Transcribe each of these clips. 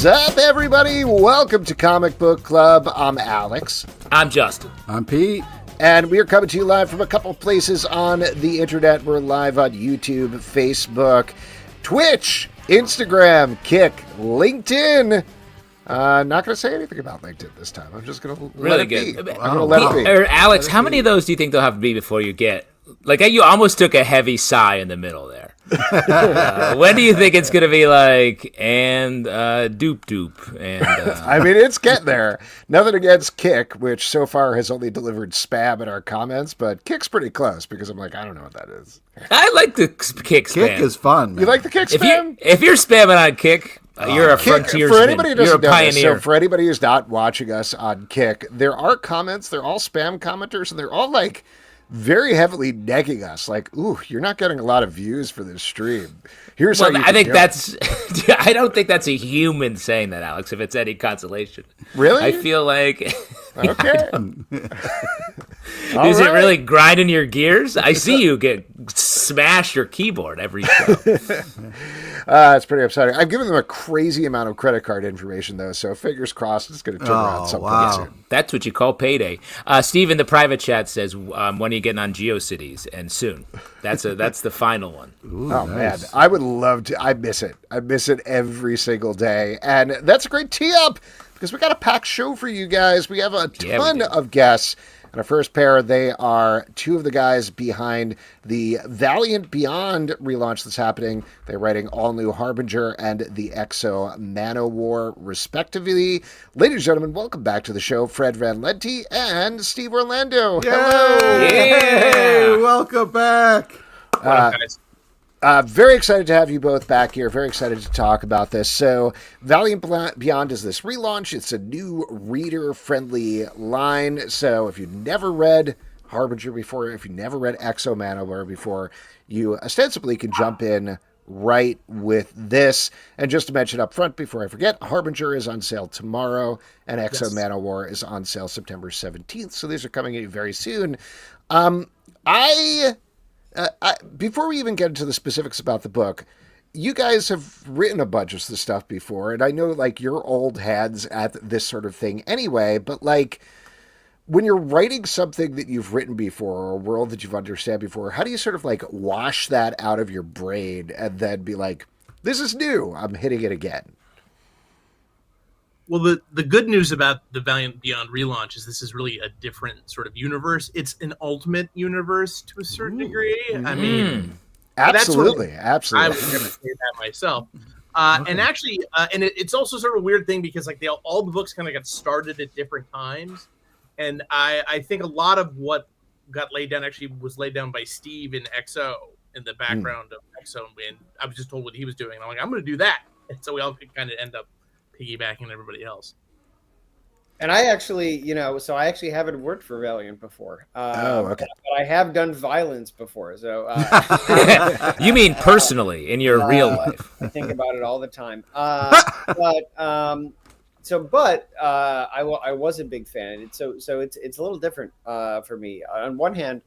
What's up, everybody? Welcome to Comic Book Club. I'm Alex. I'm Justin. I'm Pete. And we are coming to you live from a couple of places on the internet. We're live on YouTube, Facebook, Twitch, Instagram, Kick, LinkedIn. Not going to say anything about LinkedIn this time. I'm just going to let it be. I'm going to let it be. Or Alex, how many of those do you think they'll have to be before you get? Like, you almost took a heavy sigh in the middle there. When do you think it's going to be like, and doop? And I mean, it's getting there. Nothing against Kick, which so far has only delivered spam in our comments, but Kick's pretty close because I'm like, I don't know what that is. I like the Kick spam. Kick is fun, man. You like the Kick spam? If you're spamming on Kick, you're a frontiersman. For anybody who doesn't you're a know this, pioneer. so for anybody who's not watching us on Kick, there are comments. They're all spam commenters, and they're all like very heavily negging us. Like, ooh, you're not getting a lot of views for this stream. Here's how you I think do that's. I don't think that's a human saying that, Alex. If it's any consolation, really, I feel like. Okay. Is it really grinding your gears? I see you smash your keyboard every show. It's pretty upsetting. I've given them a crazy amount of credit card information, though, so fingers crossed it's going to turn around sometime soon. That's what you call payday. Steve in the private chat says, when are you getting on GeoCities? And soon. That's the final one. Ooh, nice. Man, I would love to. I miss it. I miss it every single day. And that's a great tee-up, because we got a packed show for you guys. We have a ton of guests. And our first pair, they are two of the guys behind the Valiant Beyond relaunch that's happening. They're writing all new Harbinger and the X-O Manowar, respectively. Ladies and gentlemen, welcome back to the show, Fred Van Lente and Steve Orlando. Yay! Hello! Yeah! Welcome back! Guys. Very excited to have you both back here. Very excited to talk about this. So, Valiant Beyond is this relaunch. It's a new reader-friendly line. So, if you've never read Harbinger before, if you've never read X-O Manowar before, you ostensibly can jump in right with this. And just to mention up front, before I forget, Harbinger is on sale tomorrow, and X-O Manowar is on sale September 17th. So, these are coming in very soon. Before we even get into the specifics about the book, you guys have written a bunch of this stuff before, and I know, like, you're old heads at this sort of thing anyway, but, like, when you're writing something that you've written before, or a world that you've understood before, how do you sort of, like, wash that out of your brain and then be like, this is new, I'm hitting it again? Well, the good news about the Valiant Beyond relaunch is this is really a different sort of universe. It's an ultimate universe to a certain degree. I mean, absolutely. I was going to say that myself. And actually, it's also sort of a weird thing because like all the books kind of got started at different times, and I think a lot of what got laid down actually was laid down by Steve in X-O in the background of X-O, and I was just told what he was doing. And I'm like, I'm going to do that, and so we all kind of end up piggybacking everybody else. And I actually, I actually haven't worked for Valiant before. Okay. But I have done violence before. So You mean personally in your real life? I think about it all the time. I was a big fan. So it's a little different for me. On one hand,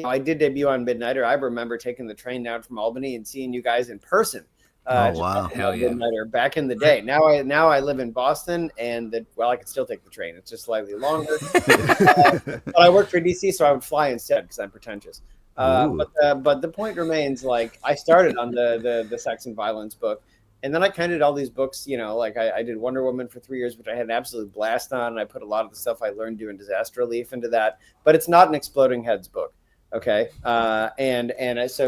I did debut on Midnighter. I remember taking the train down from Albany and seeing you guys in person. Wow! Hell yeah! Back in the day. Now I live in Boston, and I can still take the train. It's just slightly longer. But I work for DC, so I would fly instead because I'm pretentious. But the point remains, like I started on the sex and violence book, and then I kind of did all these books. Like I did Wonder Woman for 3 years, which I had an absolute blast on. And I put a lot of the stuff I learned doing disaster relief into that. But it's not an Exploding Heads book. Okay, so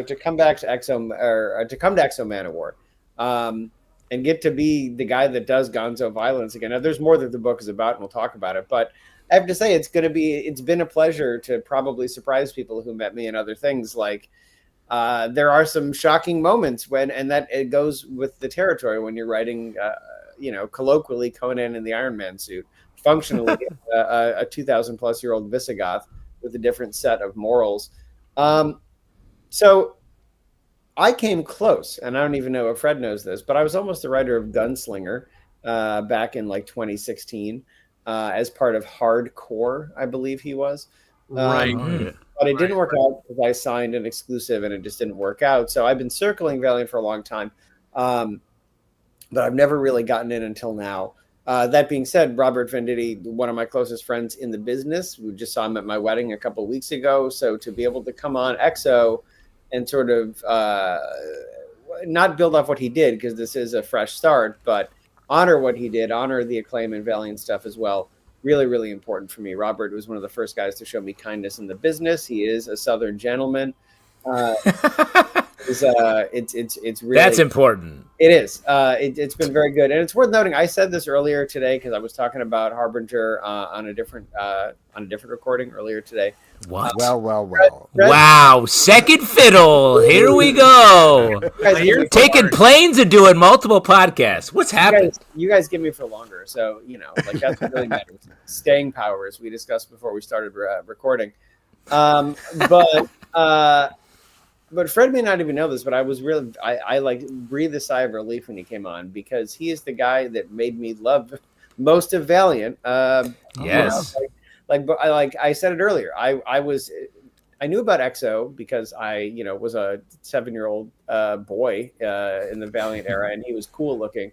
to come back to X-O Manowar, and get to be the guy that does gonzo violence again. Now, there's more that the book is about, and we'll talk about it. But I have to say, it's been a pleasure to probably surprise people who met me and other things. Like there are some shocking moments and that it goes with the territory when you're writing, colloquially Conan in the Iron Man suit, functionally a 2,000-plus-year-old Visigoth with a different set of morals. So I came close, and I don't even know if Fred knows this, but I was almost the writer of Gunslinger back in like 2016 as part of Hardcore, I believe he was. Right. But it didn't work out because I signed an exclusive and it just didn't work out. So I've been circling Valiant for a long time. but I've never really gotten in until now. That being said, Robert Venditti, one of my closest friends in the business, we just saw him at my wedding a couple of weeks ago. So to be able to come on X-O and sort of not build off what he did, because this is a fresh start, but honor what he did, honor the Acclaim and Valiant stuff as well. Really, really important for me. Robert was one of the first guys to show me kindness in the business. He is a Southern gentleman. It's really, that's important. It is. It's been very good, and it's worth noting. I said this earlier today because I was talking about Harbinger on a different recording earlier today. What? Well. Wow, second fiddle. Here we go. Taking planes and doing multiple podcasts. What's happening? You guys get me for longer, so like that's what really matters. Staying power, as we discussed before we started recording. But Fred may not even know this, but I like breathed a sigh of relief when he came on, because he is the guy that made me love most of Valiant. Yes. Like I said it earlier, I knew about X-O because I was a 7-year-old boy in the Valiant era, and he was cool looking,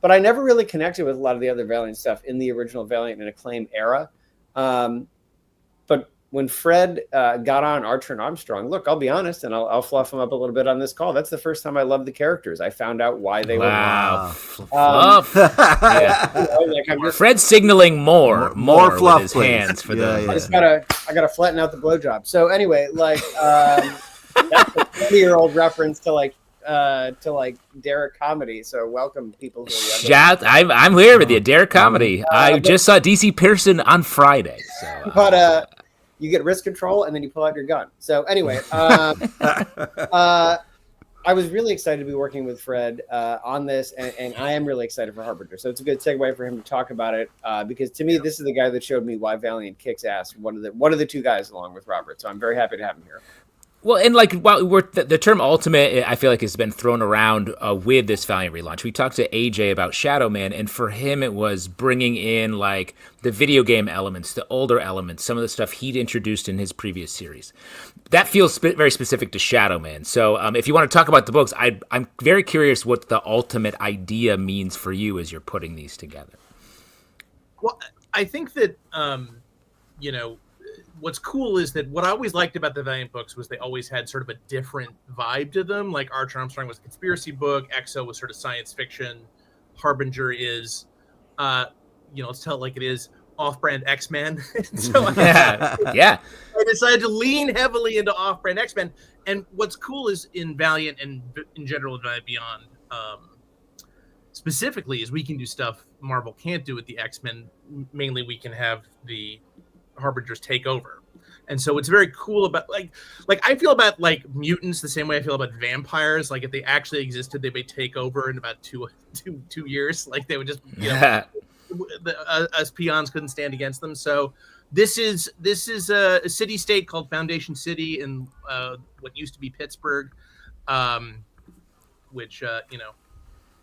but I never really connected with a lot of the other Valiant stuff in the original Valiant and Acclaim era. But when Fred got on Archer and Armstrong, look, I'll be honest, and I'll fluff him up a little bit on this call. That's the first time I loved the characters. I found out why they were. Fluff. Yeah. Fred's signaling more fluff, with his please. hands for the. Yeah. I gotta flatten out the blowjob. So anyway, that's a 20-year-old reference to Derek Comedy. So welcome, people who are Shout! I'm here with you, Derek Comedy. I just saw DC Pearson on Friday. So, but you get wrist control and then you pull out your gun. So anyway, I was really excited to be working with Fred on this, and I am really excited for Harbinger. So it's a good segue for him to talk about it, because to me, this is the guy that showed me why Valiant kicks ass. One of the two guys, along with Robert. So I'm very happy to have him here. Well, and the term ultimate, I feel like, has been thrown around with this Valiant relaunch. We talked to AJ about Shadow Man, and for him, it was bringing in like the video game elements, the older elements, some of the stuff he'd introduced in his previous series. That feels very specific to Shadow Man. So, if you want to talk about the books, I'm very curious what the ultimate idea means for you as you're putting these together. Well, I think that what's cool is that what I always liked about the Valiant books was they always had sort of a different vibe to them. Like Archer Armstrong was a conspiracy book, X-O was sort of science fiction, Harbinger is, let's tell it like it is, off-brand X-Men. So I decided to lean heavily into off-brand X-Men. And what's cool is in Valiant and in general in Valiant Beyond, specifically, is we can do stuff Marvel can't do with the X-Men. Mainly, we can have the Harbingers take over, and so it's very cool about like I feel about like mutants the same way I feel about vampires. Like if they actually existed, they would take over in about two years. Like they would just us peons couldn't stand against them. So this is a city state called Foundation City in what used to be Pittsburgh, which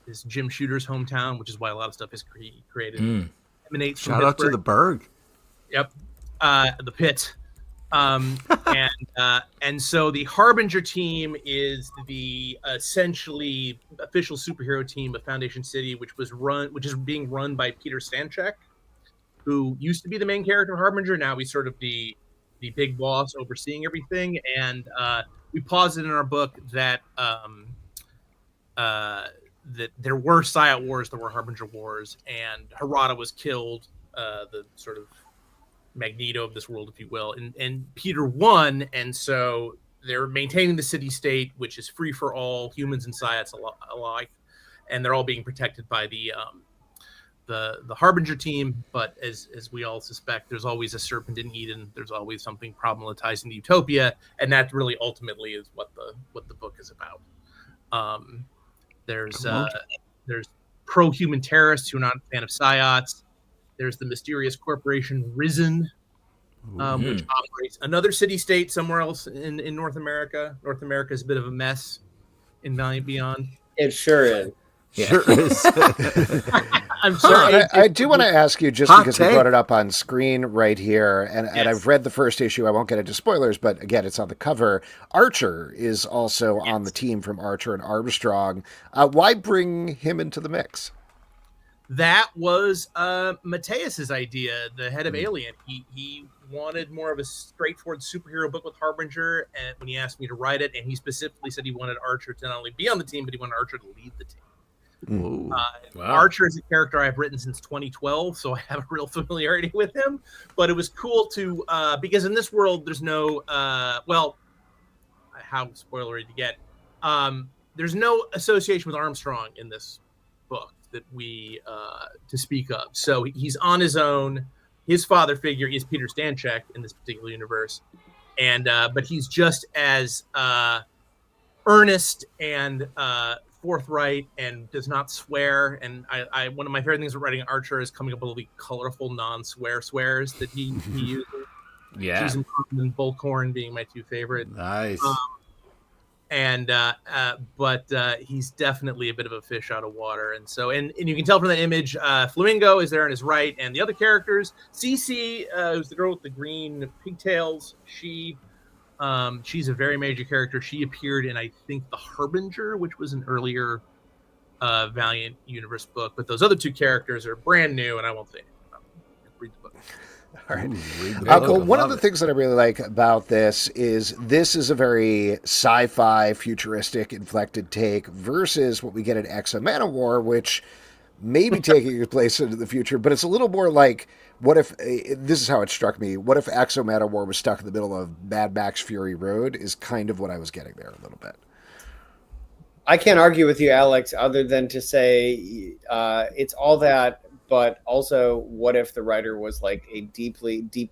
is Jim Shooter's hometown, which is why a lot of stuff is created. Emanates from Shout out to the Berg. Yep. The pit. And so the Harbinger team is the essentially official superhero team of Foundation City, which is being run by Peter Stanchek, who used to be the main character of Harbinger. Now he's sort of the big boss overseeing everything. And we posited in our book that that there were Psyot Wars, there were Harbinger Wars, and Harada was killed, the sort of Magneto of this world, if you will, and Peter won, and so they're maintaining the city state, which is free for all humans and Psyots alike, and they're all being protected by the Harbinger team. But as we all suspect, there's always a serpent in Eden. There's always something problematizing the utopia, and that really ultimately is what the book is about. There's pro-human terrorists who are not a fan of Psyots. There's the mysterious corporation Risen, which operates another city-state somewhere else in North America. North America is a bit of a mess in Valiant Beyond. It sure is. Yeah. Sure is. I'm sorry. I do want to ask you, just Hot because we take. brought it up on screen right here, and Yes. I've read the first issue. I won't get into spoilers, but again, it's on the cover. Archer is also on the team from Archer and Armstrong. Why bring him into the mix? That was Mateus's idea, the head of Alien. He wanted more of a straightforward superhero book with Harbinger, and when he asked me to write it, and he specifically said he wanted Archer to not only be on the team, but he wanted Archer to lead the team. Ooh. Wow. Archer is a character I've written since 2012, so I have a real familiarity with him. But it was cool to because in this world there's no how spoilery to get. There's no association with Armstrong in this book that we to speak of. So he's on his own. His father figure is Peter Stanchek in this particular universe, and but he's just as earnest and forthright and does not swear. And I one of my favorite things with writing Archer is coming up with all the colorful swears that he uses. Yeah. Jason Clarke and Bullcorn being my two favorite. Nice. But he's definitely a bit of a fish out of water, and so and you can tell from that image, Flamingo is there on his right, and the other characters, Cece, who's the girl with the green pigtails, she's a very major character. She appeared in, I think, the Harbinger, which was an earlier Valiant Universe book, but those other two characters are brand new, and I won't say anything about them. Read the book. All right. Read the book. Cool. I One of love the it. things that I really like about this is a very sci-fi, futuristic, inflected take versus what we get in X-O Manowar, which may be taking its place into the future, but it's a little more like, what if, this is how it struck me, what if X-O Manowar was stuck in the middle of Mad Max Fury Road is kind of what I was getting there a little bit. I can't argue with you, Alex, other than to say it's all that, but also what if the writer was like a deep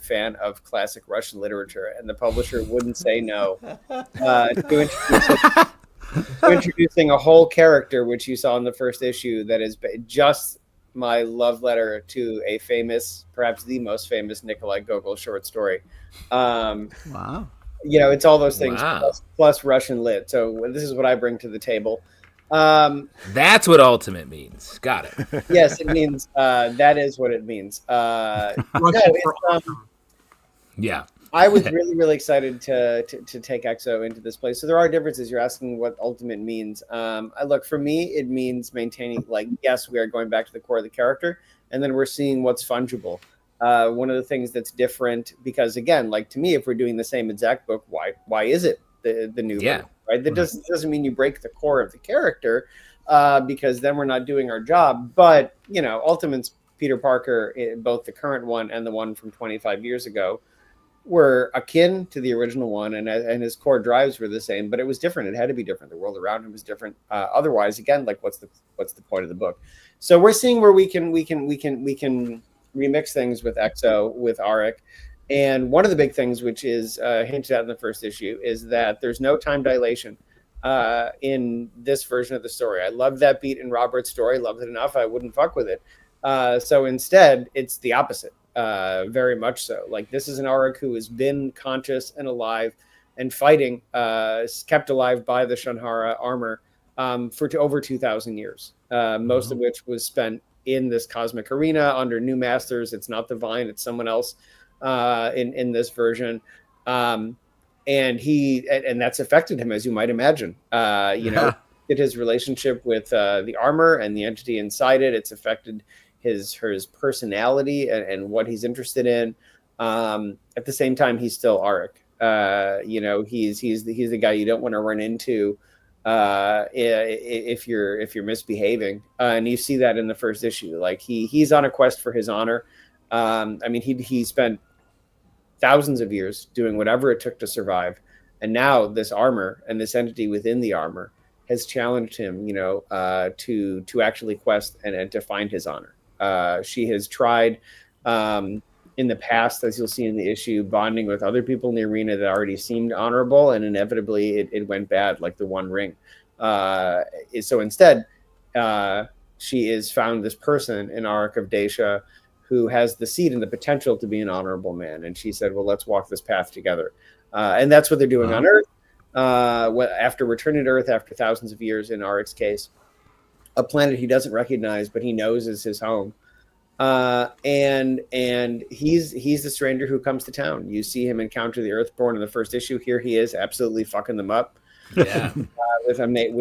fan of classic Russian literature and the publisher wouldn't say no to introducing a whole character, which you saw in the first issue, that is just my love letter to a famous, perhaps the most famous Nikolai Gogol short story. Wow. You know, it's all those things Wow. plus Russian lit. So this is what I bring to the table. That's what ultimate means. Got it. Yes, it means that is what it means. No, it's, Yeah. I was really excited to take X-O into this place. So there are differences. You're asking what ultimate means. Look, for me, it means maintaining, like, yes, we are going back to the core of the character, and then we're seeing what's fungible. One of the things that's different, because again, like, to me, if we're doing the same exact book, why is it the new book, right? That doesn't mean you break the core of the character, because then we're not doing our job. But, you know, Ultimate's Peter Parker, both the current one and the one from 25 years ago, were akin to the original one, and his core drives were the same, but it was different. It had to be different. The world around him was different. Otherwise, again, like, what's the point of the book? So we're seeing where we can remix things with X-O, with Auric. And one of the big things, which is hinted at in the first issue, is that there's no time dilation in this version of the story. I loved that beat in Robert's story, loved it enough, I wouldn't fuck with it. So instead, it's the opposite, very much so. Like, this is an Auric who has been conscious and alive and fighting, kept alive by the Shanhara armor for over 2,000 years, most of which was spent in this cosmic arena under new masters. It's not the Vine, it's someone else in this version. And that's affected him, as you might imagine. Know, his relationship with the armor and the entity inside it. It's affected his personality and what he's interested in. At the same time, he's still Auric. He's the guy you don't want to run into if you're misbehaving, and you see that in the first issue. Like, he's on a quest for his honor. He spent thousands of years doing whatever it took to survive, and now this armor and this entity within the armor has challenged him, to actually quest and to find his honor. She has tried in the past, as you'll see in the issue, bonding with other people in the arena that already seemed honorable, and inevitably it went bad, like the One Ring. So instead, she has found this person in Auric of Dacia who has the seed and the potential to be an honorable man. And she said, well, let's walk this path together. And that's what they're doing on Earth. After returning to Earth after thousands of years, in Auric's case, a planet he doesn't recognize, but he knows is his home. And he's the stranger who comes to town. You see him encounter the Earthborn in the first issue. Here he is, absolutely fucking them up. Yeah, with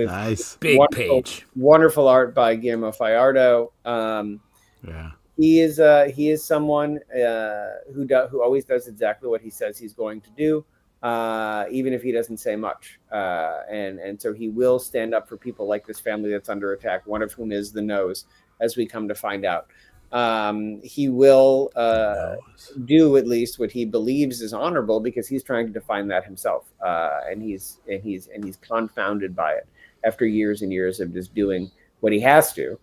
Nice. big page. wonderful art by Guillermo Fajardo. Yeah. He is someone who always does exactly what he says he's going to do, even if he doesn't say much. And so he will stand up for people like this family that's under attack, one of whom is the Nose, as we come to find out. He will do at least what he believes is honorable, because he's trying to define that himself, and he's confounded by it after years and years of just doing what he has to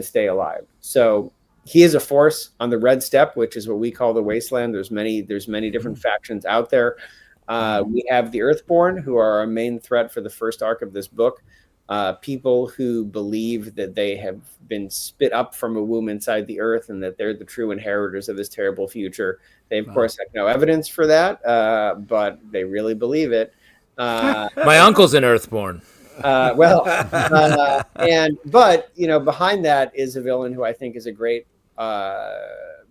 stay alive. So he is a force on the Red Steppe, which is what we call the Wasteland. There's many different factions out there. We have the Earthborn, who are our main threat for the first arc of this book. People who believe that they have been spit up from a womb inside the earth and that they're the true inheritors of this terrible future. They, of course, have no evidence for that, but they really believe it. My uncle's an Earthborn. But behind that is a villain who I think is a great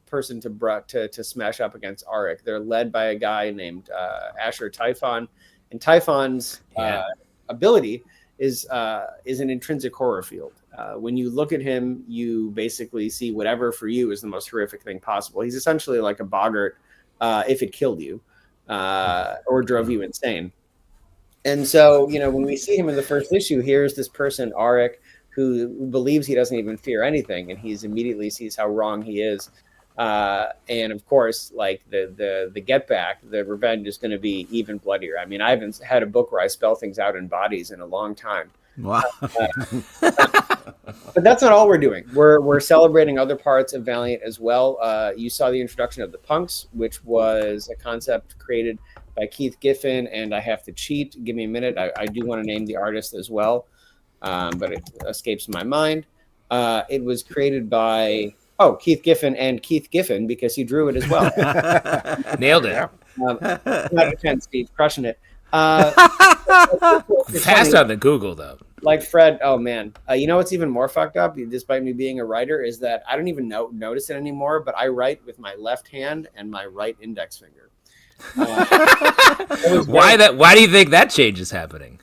person to smash up against Auric. They're led by a guy named Asher Typhon, and Typhon's ability is an intrinsic horror field. When you look at him, you basically see whatever for you is the most horrific thing possible. He's essentially like a boggart if it killed you or drove you insane. And so, when we see him in the first issue, here's this person, Auric, who believes he doesn't even fear anything, and he's immediately sees how wrong he is. And of course, like the get back, the revenge is going to be even bloodier. I mean, I haven't had a book where I spell things out in bodies in a long time. Wow. But that's not all we're doing. We're celebrating other parts of Valiant as well. You saw the introduction of the Punks, which was a concept created by Keith Giffen, and I have to cheat. Give me a minute. I do want to name the artist as well, but it escapes my mind. It was created by Keith Giffen and Keith Giffen, because he drew it as well. Nailed it. Not a 10, Steve, crushing it. Fast on the Google, though. Like Fred, oh man. You know what's even more fucked up, despite me being a writer, is that I don't even notice it anymore, but I write with my left hand and my right index finger. Why do you think that change is happening?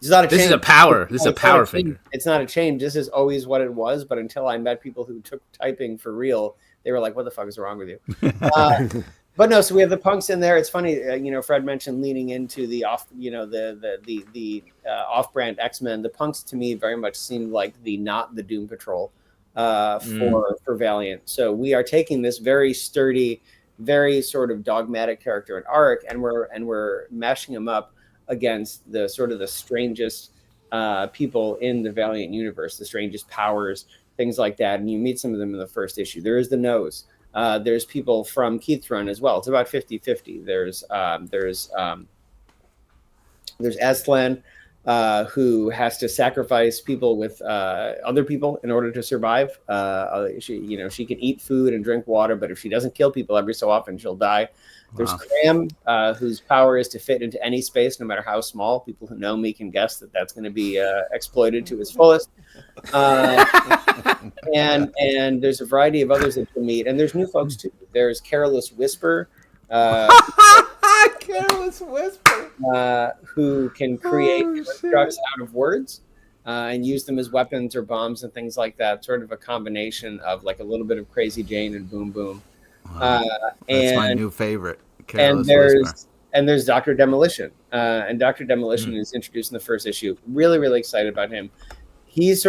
It's not a change. This is a power. This is a power finger. It's not a change. This is always what it was. But until I met people who took typing for real, they were like, "What the fuck is wrong with you?" But no. So we have the Punks in there. It's funny. Fred mentioned leaning into the off-brand X-Men. The Punks to me very much seemed like not the Doom Patrol for Valiant. So we are taking this very sturdy, very sort of dogmatic character in Auric, and we're mashing him up against the sort of the strangest people in the Valiant universe, the strangest powers, things like that. And you meet some of them in the first issue. There is the Nose. There's people from Keith's run as well. It's about 50-50. There's Aslan, who has to sacrifice people with other people in order to survive. She can eat food and drink water, but if she doesn't kill people every so often, she'll die. There's Cram, whose power is to fit into any space, no matter how small. People who know me can guess that that's going to be exploited to its fullest. And there's a variety of others that you'll meet, and there's new folks too. There's Careless Whisper. Careless Whisper. Who can create constructs out of words and use them as weapons or bombs and things like that. Sort of a combination of like a little bit of Crazy Jane and Boom Boom. That's my new favorite. And there's Dr. Demolition. And Dr. Demolition is introduced in the first issue. Really, really excited about him. He's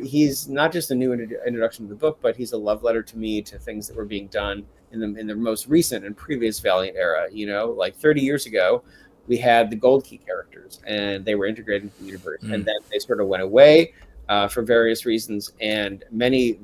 he's not just a new introduction to the book, but he's a love letter to me, to things that were being done in the most recent and previous Valiant era. Like 30 years ago, we had the Gold Key characters, and they were integrated into the universe. And then they sort of went away for various reasons, and many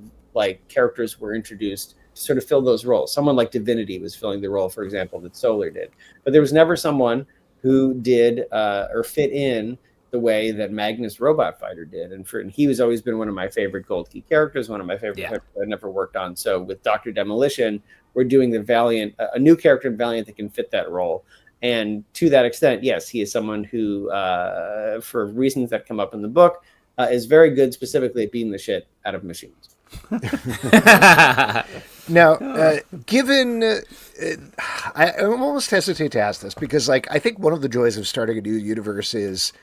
characters were introduced to sort of fill those roles. Someone like Divinity was filling the role, for example, that Solar did. But there was never someone who did or fit in the way that Magnus Robot Fighter did. And he was always been one of my favorite Gold Key characters, one of my favorite characters I've never worked on. So with Dr. Demolition, we're doing the Valiant, a new character in Valiant that can fit that role. And to that extent, yes, he is someone who, for reasons that come up in the book, is very good, specifically at beating the shit out of machines. Now, given, I almost hesitate to ask this because, like, I think one of the joys of starting a new universe is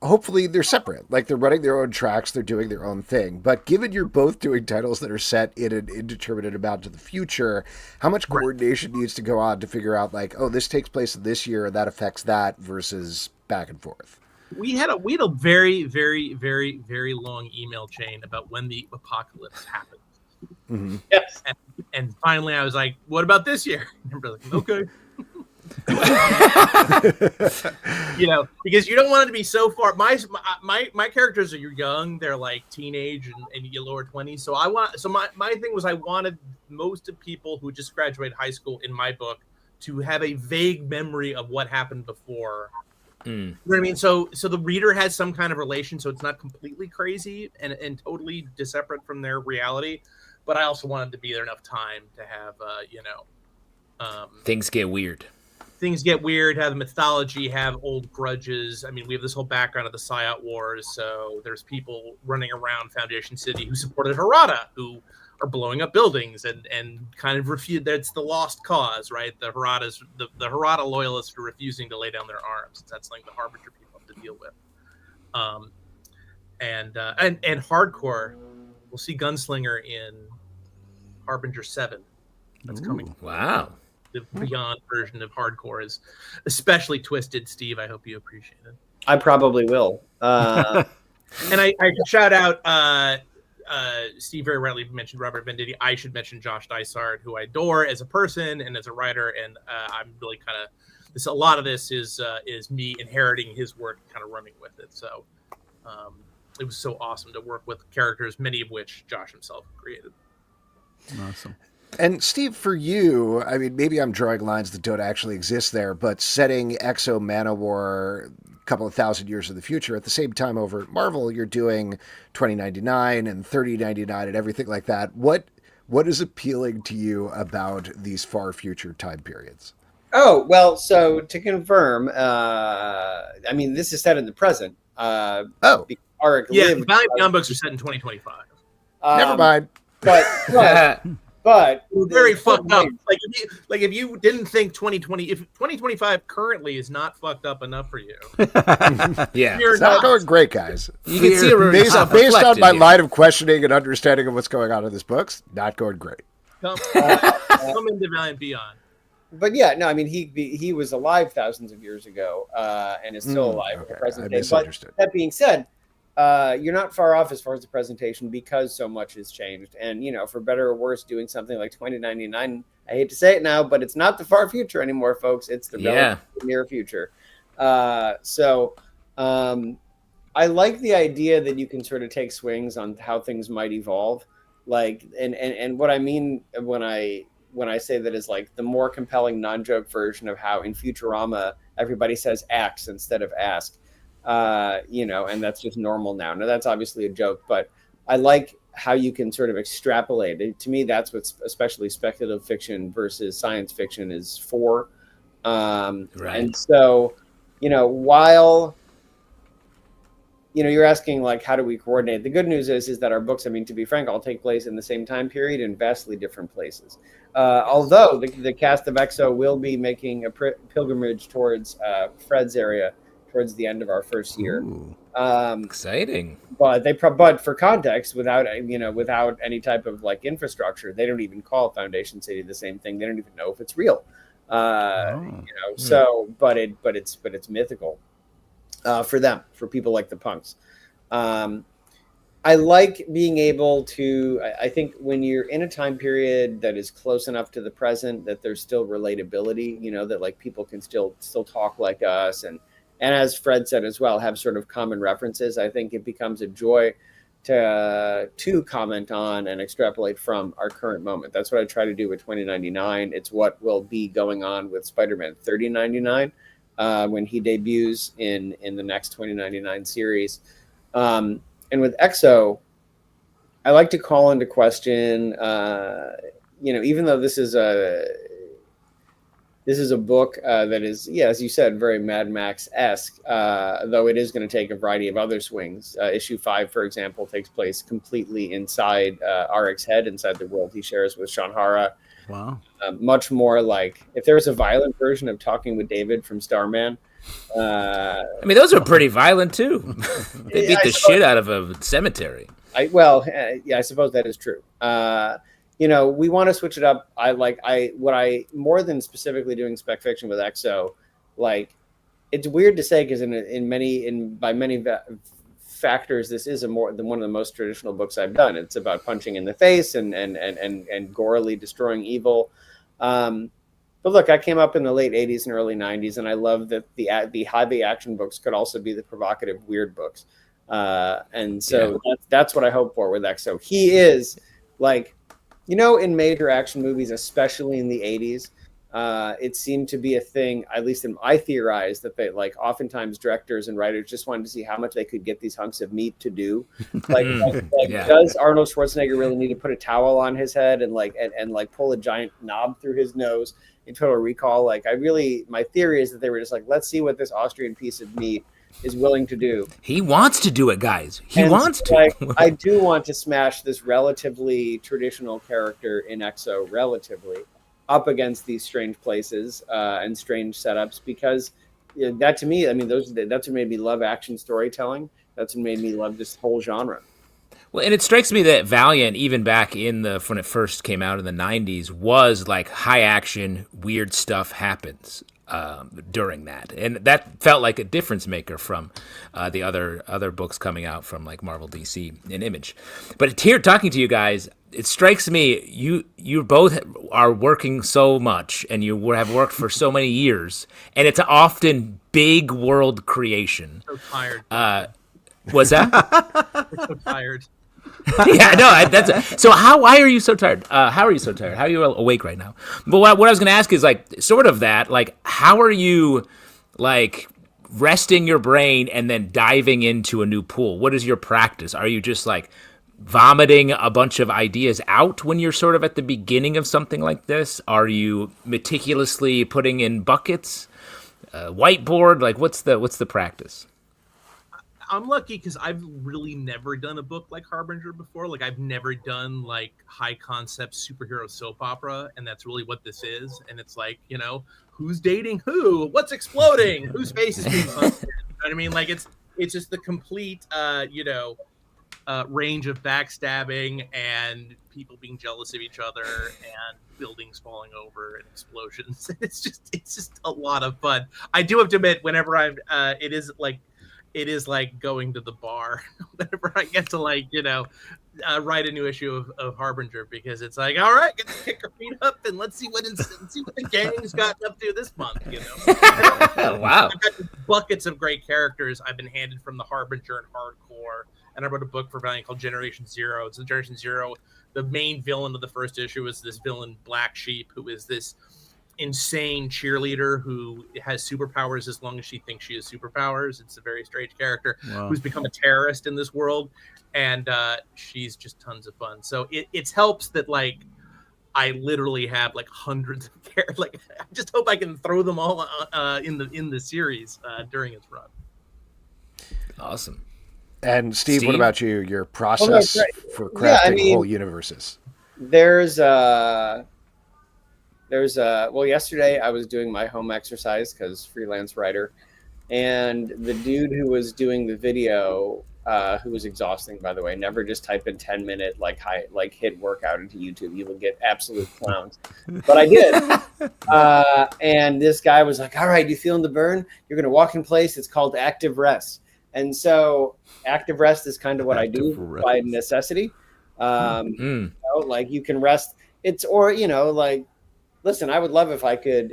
hopefully they're separate. Like, they're running their own tracks, they're doing their own thing. But given you're both doing titles that are set in an indeterminate amount to the future, how much coordination needs to go on to figure out, like, oh, this takes place this year and that affects that versus back and forth? We had a very, very, very, very long email chain about when the apocalypse happened. Mm-hmm. Yes. And finally I was like, what about this year? And we're like, okay. You know, because you don't want it to be so far. My characters are young; they're like teenage and lower 20s. So my thing was I wanted most of people who just graduated high school in my book to have a vague memory of what happened before. You know what I mean? So the reader has some kind of relation, so it's not completely crazy and totally separate from their reality. But I also wanted to be there enough time to have, things get weird. Things get weird, have mythology, have old grudges. I mean, we have this whole background of the Psyot Wars, so there's people running around Foundation City who supported Harada, who are blowing up buildings and kind of refuse. That's the lost cause, right? The Harada loyalists are refusing to lay down their arms. That's something the Harbinger people have to deal with. And hardcore, we'll see Gunslinger in Harbinger 7. That's coming. Wow. The Beyond version of hardcore is especially twisted. Steve, I hope you appreciate it. I probably will. And I should shout out Steve very rightly mentioned Robert Venditti. I should mention Josh Dysart, who I adore as a person and as a writer, and I'm really kind of this. A lot of this is me inheriting his work, and kind of running with it. So it was so awesome to work with characters, many of which Josh himself created. Awesome. And Steve, for you, I mean, maybe I'm drawing lines that don't actually exist there, but setting X-O Manowar a couple of thousand years in the future, at the same time over at Marvel, you're doing 2099 and 3099 and everything like that. What is appealing to you about these far future time periods? Oh, well, so to confirm, I mean, this is set in the present. The Valiant Beyond books are set in 2025. Never mind. But very fucked up. Like if you didn't think 2020, if 2025 currently is not fucked up enough for you, yeah, it's not going great, guys. You can see it based on my line of questioning and understanding of what's going on in this book's not going great. Come into Valiant Beyond. But yeah, no, I mean he was alive thousands of years ago and is still alive at the present day. But that being said, you're not far off as far as the presentation because so much has changed. And, you know, for better or worse, doing something like 2099, I hate to say it now, but it's not the far future anymore, folks. It's the relatively near future. So I like the idea that you can sort of take swings on how things might evolve. Like, and what I mean when I say that is like the more compelling non-joke version of how in Futurama, everybody says ax instead of ask. You know, and that's just normal now. Now that's obviously a joke, but I like how you can sort of extrapolate it. To me, that's what's especially speculative fiction versus science fiction is for. Right. And so, you know, while, you know, you're asking like, how do we coordinate? The good news is that our books, I mean, to be frank, all take place in the same time period in vastly different places. Although the cast of X-O will be making a pilgrimage towards Fred's area towards the end of our first year. Exciting. But for context, without any type of like infrastructure, they don't even call Foundation City the same thing. They don't even know if it's real. So but it's mythical for them, for people like the punks. I like being able to, I think when you're in a time period that is close enough to the present that there's still relatability, you know, that like people can still talk like us and as Fred said as well, have sort of common references. I think it becomes a joy to comment on and extrapolate from our current moment. That's what I try to do with 2099. It's what will be going on with Spider-Man 3099 when he debuts in the next 2099 series. And with X-O, I like to call into question, you know, even though this is this is a book that is, as you said, very Mad Max-esque, though it is going to take a variety of other swings. Issue 5, for example, takes place completely inside Aric's head, inside the world he shares with Shanhara. Wow. Much more like if there was a violent version of Talking with David from Starman. I mean, those are pretty violent too. They beat the shit out of a cemetery. I suppose that is true. We want to switch it up. More than specifically doing spec fiction with X-O, it's weird to say because by many factors, this is one of the most traditional books I've done. It's about punching in the face and gorily destroying evil. But look, I came up in the late 80s and early 90s, and I love that the heavy action books could also be the provocative, weird books. And so that's what I hope for with X-O. He is in major action movies, especially in the 80s, it seemed to be a thing, at least I theorized, that they oftentimes directors and writers just wanted to see how much they could get these hunks of meat to do. Does Arnold Schwarzenegger really need to put a towel on his head and pull a giant knob through his nose in Total Recall? My theory is that they were just let's see what this Austrian piece of meat is willing to do. He wants to do it, guys. He wants to. I do want to smash this relatively traditional character in X-O up against these strange places and strange setups, because that to me, that's what made me love action storytelling. That's what made me love this whole genre. Well, and it strikes me that Valiant, even back when it first came out in the 90s, was high action, weird stuff happens during that, and that felt like a difference maker from the other books coming out from Marvel, DC, and Image. But here, talking to you guys, it strikes me you both are working so much, and you have worked for so many years, and it's often big world creation. So tired. What's that? We're so tired. Yeah, no. So why are you so tired? How are you so tired? How are you awake right now? But what I was going to ask is sort of that. How are you resting your brain and then diving into a new pool? What is your practice? Are you just vomiting a bunch of ideas out when you're sort of at the beginning of something like this? Are you meticulously putting in buckets, whiteboard? What's the practice? I'm lucky because I've really never done a book like Harbinger before. I've never done high concept superhero soap opera, and that's really what this is. And it's who's dating who, what's exploding, whose face is being punched. You know what I mean? It's just the complete range of backstabbing and people being jealous of each other and buildings falling over and explosions. It's just a lot of fun. I do have to admit, whenever it is like going to the bar whenever I get to write a new issue of Harbinger, because it's all right, get to kick our feet up and let's see what the gang's gotten up to this month. Wow. I've got buckets of great characters I've been handed from the Harbinger and Hardcore, and I wrote a book for Valiant called Generation Zero. It's Generation Zero. The main villain of the first issue is this villain Black Sheep, who is this insane cheerleader who has superpowers as long as she thinks she has superpowers. It's a very strange character. Wow. Who's become a terrorist in this world, and she's just tons of fun. So it helps that I literally have hundreds of characters. I just hope I can throw them all in the series during its run. Awesome. And Steve, what about you? Your process for crafting whole universes? Yesterday I was doing my home exercise because freelance writer, and the dude who was doing the video, who was exhausting, by the way, never just type in 10-minute hit workout into YouTube. You will get absolute clowns. But I did. And this guy was like, all right, you feeling the burn? You're going to walk in place. It's called active rest. And so active rest is kind of what I do by necessity. You can rest. Listen, I would love if I could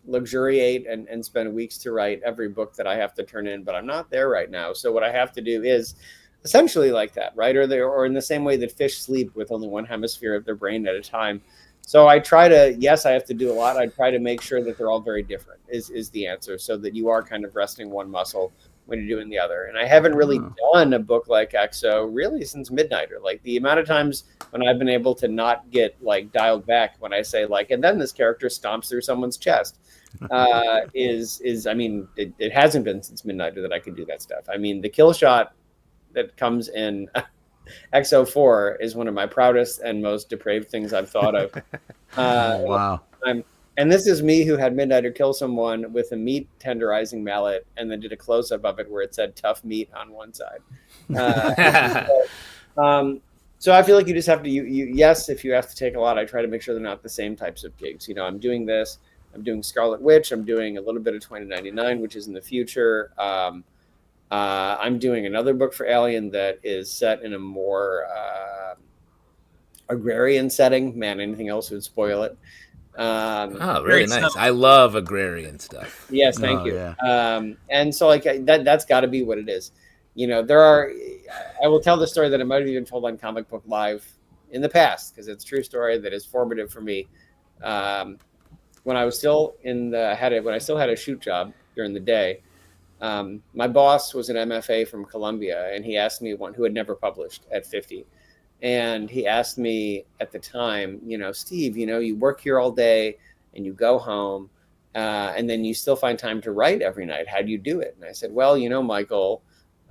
luxuriate and spend weeks to write every book that I have to turn in, but I'm not there right now. So what I have to do is essentially like that, right? Or in the same way that fish sleep with only one hemisphere of their brain at a time. So I try to, I have to do a lot. I try to make sure that they're all very different is the answer, so that you are kind of resting one muscle when you're doing the other. And I haven't really done a book like X-O really since Midnighter. Like the amount of times when I've been able to not get like dialed back when I say like, and then this character stomps through someone's chest is I mean, it hasn't been since Midnighter that I could do that stuff. I mean, the kill shot that comes in X-O4 is one of my proudest and most depraved things I've thought of. Wow. And this is me who had Midnighter kill someone with a meat tenderizing mallet and then did a close-up of it where it said tough meat on one side. So I feel like you just have to, yes, if you have to take a lot, I try to make sure they're not the same types of gigs. You know, I'm doing this, I'm doing Scarlet Witch, I'm doing a little bit of 2099, which is in the future. I'm doing another book for Alien that is set in a more agrarian setting. Man, anything else would spoil it. Really nice. I love agrarian stuff. Yes, thank you. Yeah. And so like that's got to be what it is. You know, I will tell the story that I might have even told on Comic Book Live in the past because it's a true story that is formative for me. When I was still when I still had a shoot job during the day, my boss was an MFA from Columbia, and he asked me who had never published at 50. And he asked me at the time, you know, Steve, you know, you work here all day and you go home and then you still find time to write every night. How do you do it? And I said, well, you know, Michael,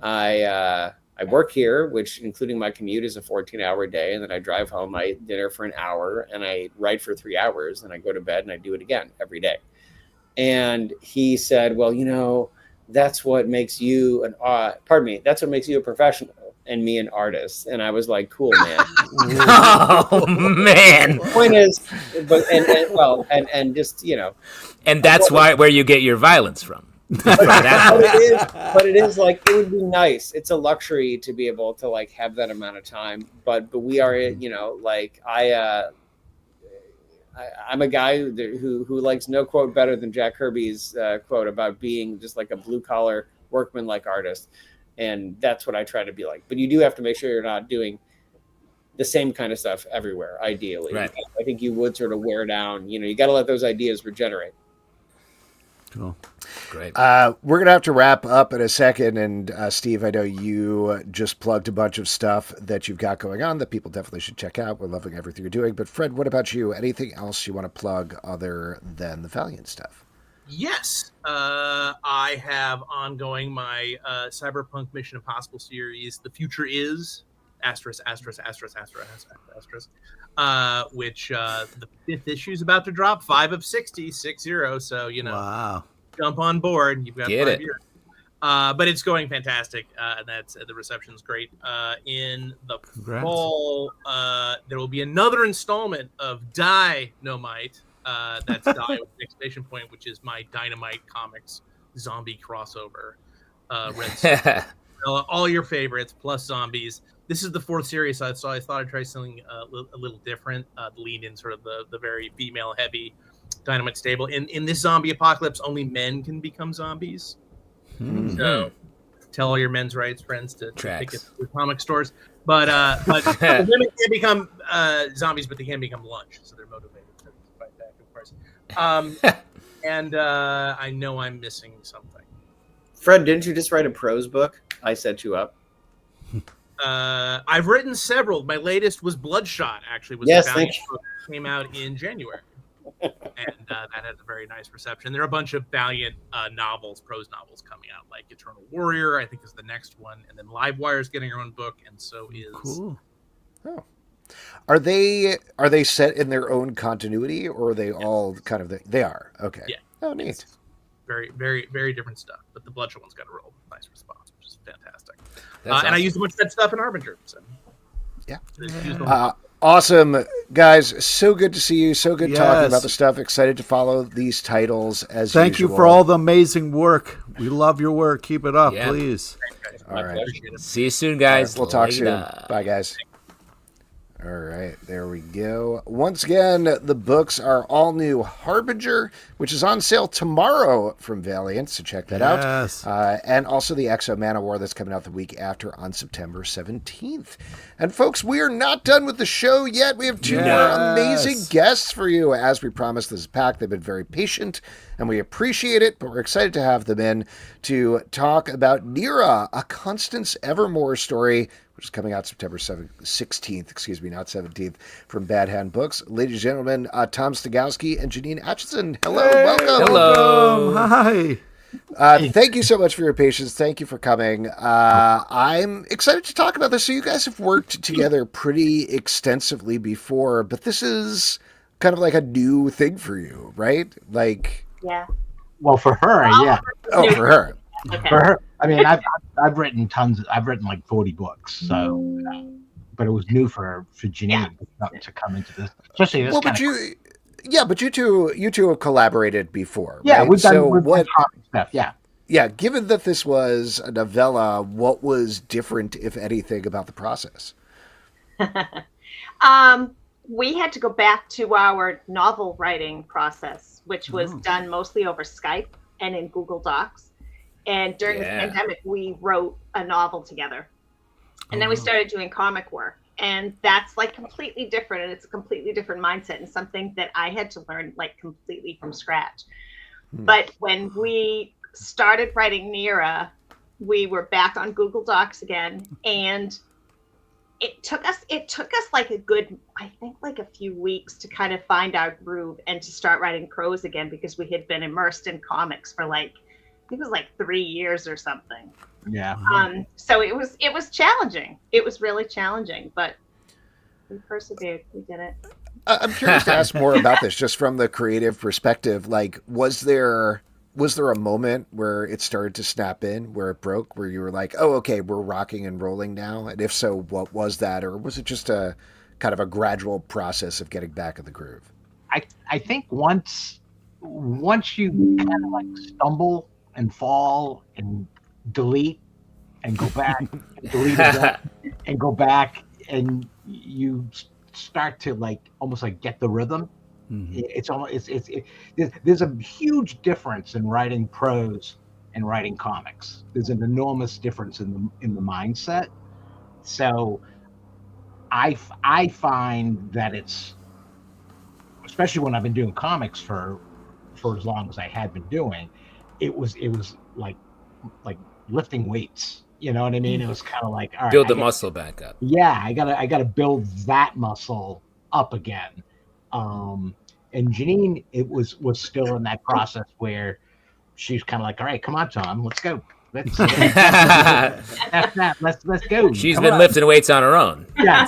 I work here, which including my commute is a 14-hour day. And then I drive home, I eat dinner for an hour and I write for 3 hours. And I go to bed and I do it again every day. And he said, well, you know, that's what makes you that's what makes you a professional and me an artist. And I was like, cool, man. Oh man. The point is, and just, you know, and that's where you get your violence from. But it is like, it would be nice. It's a luxury to be able to like have that amount of time, but we are, you know, like I'm a guy who likes no quote better than Jack Kirby's quote about being just like a blue collar workman like artist. And that's what I try to be like. But you do have to make sure you're not doing the same kind of stuff everywhere, ideally. Right. I think you would sort of wear down, you know, you got to let those ideas regenerate. Cool. Great. We're going to have to wrap up in a second. And Steve, I know you just plugged a bunch of stuff that you've got going on that people definitely should check out. We're loving everything you're doing. But Fred, what about you? Anything else you want to plug other than the Valiant stuff? Yes. I have ongoing my Cyberpunk Mission Impossible series. The Future Is ***********, which the 5th issue is about to drop. 5 of 60. So, you know, wow. Jump on board. You've got Get 5 it. years. But it's going fantastic. And the reception's great. In the Congrats. fall, there will be another installment of Dynamite. That's Die with an exclamation point, which is my Dynamite Comics zombie crossover. Red all your favorites plus zombies. This is the 4th series, so I thought I'd try something a little different. Lean in sort of the very female heavy Dynamite stable. In this zombie apocalypse, only men can become zombies. So tell all your men's rights friends to pick it to comic stores. But women can become zombies, but they can become lunch, so they're motivated to fight back, of course. And I know I'm missing something. Fred, didn't you just write a prose book? I set you up. I've written several. My latest was Bloodshot, actually. Was yes, a Valiant book that came out in January. And that had a very nice reception. There are a bunch of Valiant prose novels coming out, like Eternal Warrior, I think is the next one. And then Livewire's getting her own book, and so is... Cool. Oh. Are they set in their own continuity, or are they all kind of... They are. Okay. Yeah. Oh, neat. It's very, very, very different stuff. But the Bloodshot one's got a real nice response, which is fantastic. And I used a bunch of that stuff in Harbinger. So. Yeah. Awesome, guys. So good to see you. So good talking about the stuff. Excited to follow these titles as Thank usual. you for all the amazing work. We love your work. Keep it up, please. Thanks, guys. All right. Pleasure. See you soon, guys. We'll talk Later. soon. Bye, guys. All right, there we go. Once again, the books are all new Harbinger, which is on sale tomorrow from Valiant, so check that Yes. out. And also the X-O Manowar that's coming out the week after on September 17th. And folks, we are not done with the show yet. We have two more amazing guests for you. As we promised, this is packed. They've been very patient, and we appreciate it, but we're excited to have them in to talk about Nira, a Constance Evermore story, which is coming out September 16th, not 17th, from Bad Hand Books. Ladies and gentlemen, Tom Sniegoski and Jeannine Acheson. Hello, welcome. Hello. Hi. Thank you so much for your patience. Thank you for coming. I'm excited to talk about this. So you guys have worked together pretty extensively before, but this is kind of like a new thing for you, right? Like, yeah. Well, for her, yeah. Oh, for her. Okay. For her, I mean, I've written tons. I've written like 40 books, so. But it was new for Jeannine to come into this, especially this. Well, kind but you two have collaborated before. Yeah, right? we've done, so we've done what? comic stuff. Yeah. Yeah, given that this was a novella, what was different, if anything, about the process? We had to go back to our novel writing process, which was done mostly over Skype and in Google Docs. And during the pandemic, we wrote a novel together. And then we started doing comic work. And that's like completely different. And it's a completely different mindset and something that I had to learn like completely from scratch. But when we started writing Nira, we were back on Google Docs again. And it took us like a good, I think like a few weeks to kind of find our groove and to start writing prose again, because we had been immersed in comics for like, I think it was like 3 years or something. Yeah. So it was challenging. It was really challenging, but we persevered. We did it. I'm curious to ask more about this, just from the creative perspective. Like, was there a moment where it started to snap in, where it broke, where you were like, "Oh, okay, we're rocking and rolling now"? And if so, what was that, or was it just a kind of a gradual process of getting back in the groove? I think once you kind of like stumble and fall and delete and go back, and delete again, and go back, and you start to like almost like get the rhythm. It's almost there's a huge difference in writing prose and writing comics. There's an enormous difference in the mindset. So I find that it's, especially when I've been doing comics for as long as I had been doing, it was like lifting weights. You know what I mean? It was kind of like, all right, build the muscle back up. Yeah, I gotta build that muscle up again. And Jeannine, it was still in that process where she's kind of like, all right, come on, Tom, let's go. Let's go. She's been lifting weights on her own. Yeah,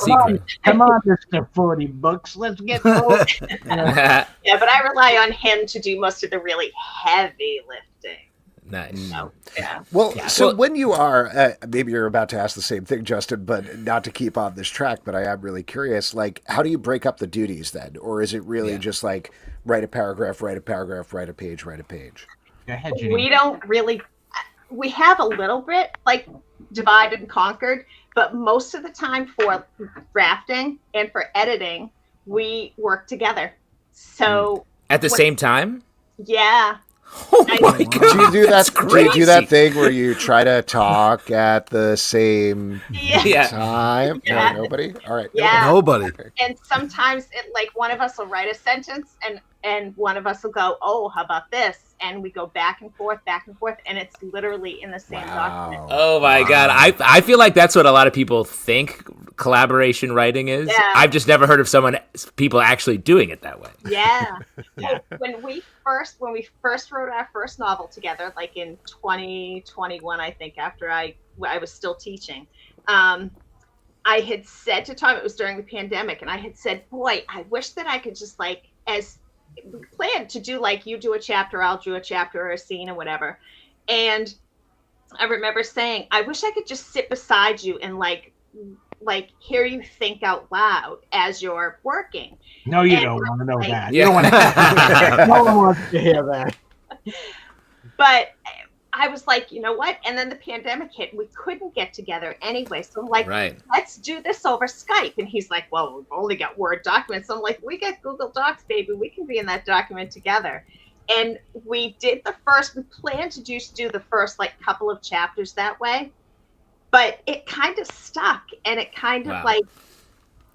come on, Mr. 40 books. Let's get going. Yeah, but I rely on him to do most of the really heavy lifting. Nice. So, yeah. Well, so when you are, maybe you're about to ask the same thing, Justin, but not to keep on this track, but I am really curious, like, how do you break up the duties then? Or is it really just like, write a paragraph, write a paragraph, write a page, write a page? Go ahead, Jeannine. We don't really, we have a little bit, like, divided and conquered, but most of the time for drafting and for editing, we work together. So. At the same time? Yeah. Oh my God. Do you do that? That's Do you do that crazy. thing where you try to talk at the same time? Yeah. No, nobody. All right. Yeah. Nobody. And sometimes like one of us will write a sentence and one of us will go, oh, how about this? And we go back and forth, and it's literally in the same document. Oh my God. I feel like that's what a lot of people think collaboration writing is. Yeah. I've just never heard of people actually doing it that way. Yeah. When we first wrote our first novel together, like in 2021, I think, after I was still teaching, I had said to Tom, it was during the pandemic, and I had said, boy, I wish that I could just like, as we planned to do, like, you do a chapter, I'll do a chapter or a scene or whatever. And I remember saying, I wish I could just sit beside you and like hear you think out loud as you're working. No, you don't want to know that. Yeah. You don't want to, no one wants to hear that. But I was like, you know what? And then the pandemic hit. We couldn't get together anyway. So I'm like, let's do this over Skype. And he's like, well, we've only got Word documents. So I'm like, we got Google Docs, baby. We can be in that document together. And we did we planned to do the first like couple of chapters that way. But it kind of stuck, and it kind of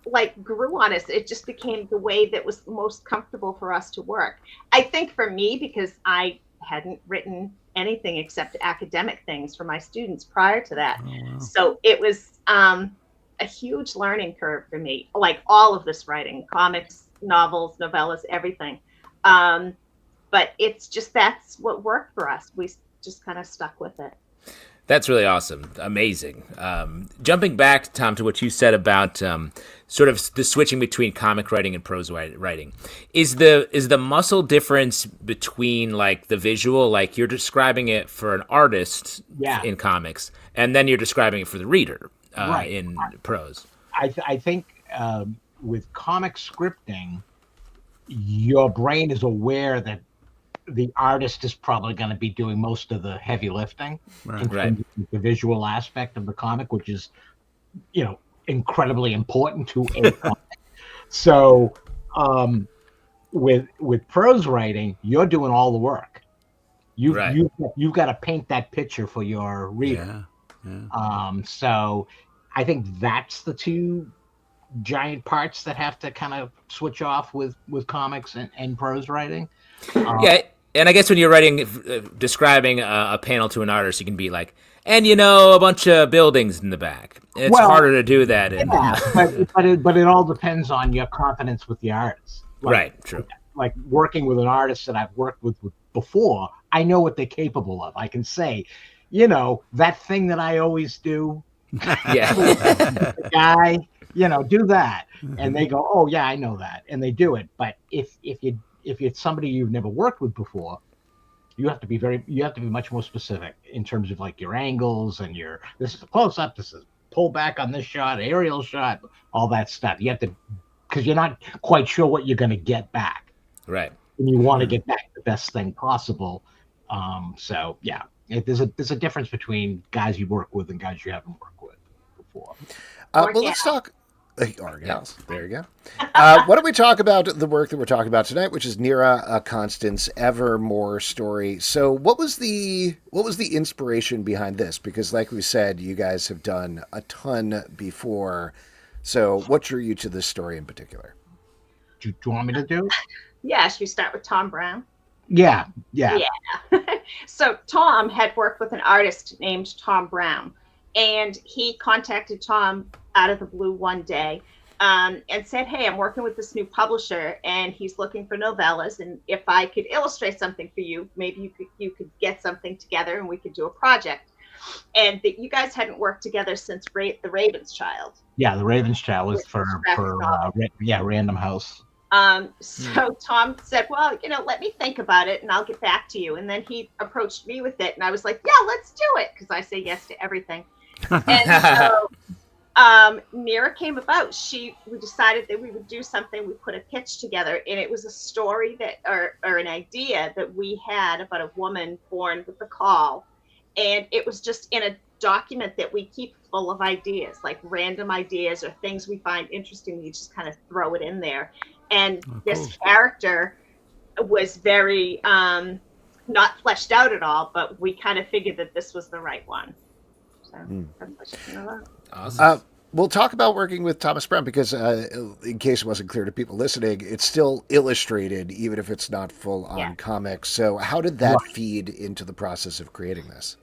like grew on us. It just became the way that was most comfortable for us to work. I think for me, because I hadn't written anything except academic things for my students prior to that. Oh, wow. So it was a huge learning curve for me, like all of this writing, comics, novels, novellas, everything. But it's just, that's what worked for us. We just kind of stuck with it. That's really awesome. Amazing. Jumping back, Tom, to what you said about sort of the switching between comic writing and prose writing. Is the muscle difference between like the visual, like you're describing it for an artist in comics, and then you're describing it for the reader in prose? I think with comic scripting, your brain is aware that the artist is probably going to be doing most of the heavy lifting in terms of the visual aspect of the comic, which is, incredibly important to a comic. So with prose writing, you're doing all the work. You've got to paint that picture for your reader. Yeah. So I think that's the two giant parts that have to kind of switch off with comics and prose writing. And I guess when you're writing, describing a panel to an artist, you can be like, and a bunch of buildings in the back. It's harder to do that. But it all depends on your confidence with the artist. True. Like working with an artist that I've worked with before, I know what they're capable of. I can say, that thing that I always do. The guy, do that. And they go, oh yeah, I know that. And they do it. But if it's somebody you've never worked with before, you have to be much more specific in terms of like your angles and this is a close up, this is pull back on this shot, aerial shot, all that stuff. You have to, because you're not quite sure what you're going to get back. Right. And you want to get back the best thing possible. There's a difference between guys you work with and guys you haven't worked with before. Let's talk. Organs. There you go. Why don't we talk about the work that we're talking about tonight, which is Nira, a Constance Evermore Story. So, what was the inspiration behind this? Because, like we said, you guys have done a ton before. So, what drew you to this story in particular? Do you want me to do? Yeah, should we start with Tom Brown? Yeah. So, Tom had worked with an artist named Tom Brown, and he contacted Tom out of the blue one day and said, hey, I'm working with this new publisher and he's looking for novellas, and if I could illustrate something for you, maybe you could get something together and we could do a project. And that you guys hadn't worked together since The Raven's Child. Yeah, The Raven's Child was for Random House. So Tom said, well, let me think about it and I'll get back to you. And then he approached me with it and I was like, yeah, let's do it, because I say yes to everything. And so Nira came about. We decided that we would do something. We put a pitch together, and it was a story or an idea that we had about a woman born with a caul, and it was just in a document that we keep full of ideas, like random ideas or things we find interesting. We just kind of throw it in there, and this character was very not fleshed out at all, but we kind of figured that this was the right one. Awesome. We'll talk about working with Thomas Brown because, in case it wasn't clear to people listening, it's still illustrated, even if it's not full on comics. So, how did that feed into the process of creating this?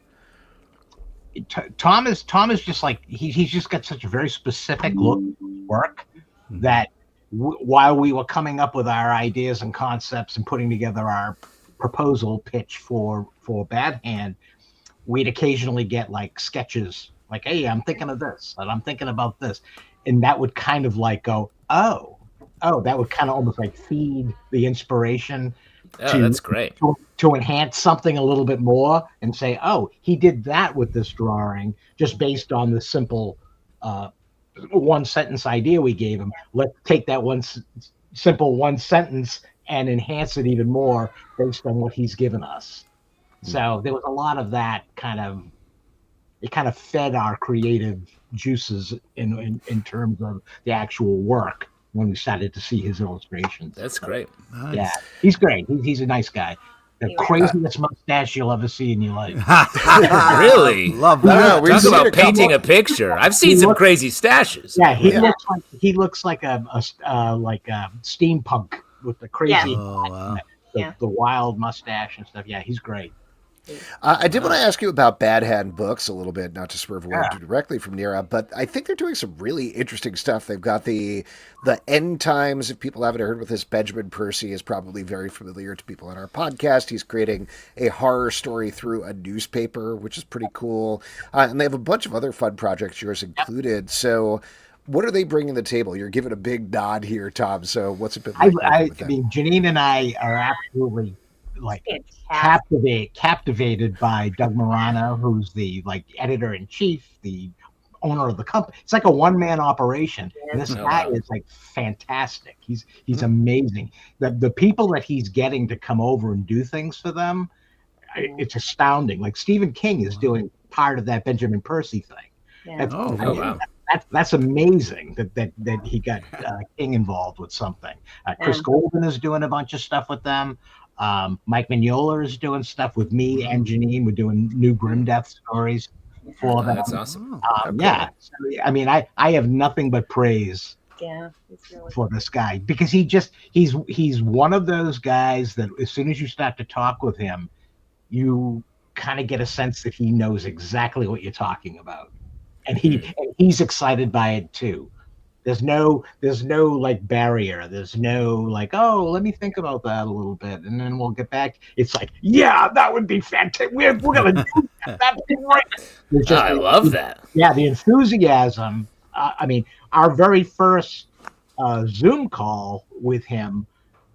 Tom is just like he's just got such a very specific look at work that while we were coming up with our ideas and concepts and putting together our proposal pitch for Bad Hand, we'd occasionally get like sketches, like, hey, I'm thinking of this, and I'm thinking about this. And that would kind of like go, oh, that would kind of almost like feed the inspiration. That's great. To enhance something a little bit more and say, oh, he did that with this drawing just based on the simple one sentence idea we gave him. Let's take that simple one sentence and enhance it even more based on what he's given us. So there was a lot of that it kind of fed our creative juices in terms of the actual work when we started to see his illustrations. That's great. Nice. Yeah, he's great. He's a nice guy. The craziest mustache you'll ever see in your life. Really? Love No, that. we've Talk seen about a couple. painting a picture. I've seen some crazy stashes. Yeah, he looks like a steampunk with the crazy, Oh, wow. the wild mustache and stuff. Yeah, he's great. I did want to ask you about Bad Hand Books a little bit, not to swerve away too directly from Nira, but I think they're doing some really interesting stuff. They've got the End Times. If people haven't heard with this, Benjamin Percy is probably very familiar to people on our podcast. He's creating a horror story through a newspaper, which is pretty cool. And they have a bunch of other fun projects, yours included. So what are they bringing to the table? You're giving a big nod here, Tom. So what's it been like working with them? I mean, Jeannine and I are absolutely captivated by Doug Morano, who's the editor-in-chief, the owner of the company. It's like a one-man operation. And this guy is fantastic. He's amazing. The people that he's getting to come over and do things for them, it's astounding. Like Stephen King is doing part of that Benjamin Percy thing. Yeah. Wow. That's amazing that he got King involved with something. Chris Golden is doing a bunch of stuff with them. Mike Mignola is doing stuff with me and Jeannine. We're doing new Grim Death stories for them. That's awesome. Yeah. So, I mean, I have nothing but praise for this guy, because he's one of those guys that as soon as you start to talk with him, you kind of get a sense that he knows exactly what you're talking about. And he's excited by it too. There's no like barrier. There's no like, oh, let me think about that a little bit, and then we'll get back. It's like, yeah, that would be fantastic. We're gonna do that. That'd be great. I love that. Yeah, the enthusiasm. I mean, our very first Zoom call with him,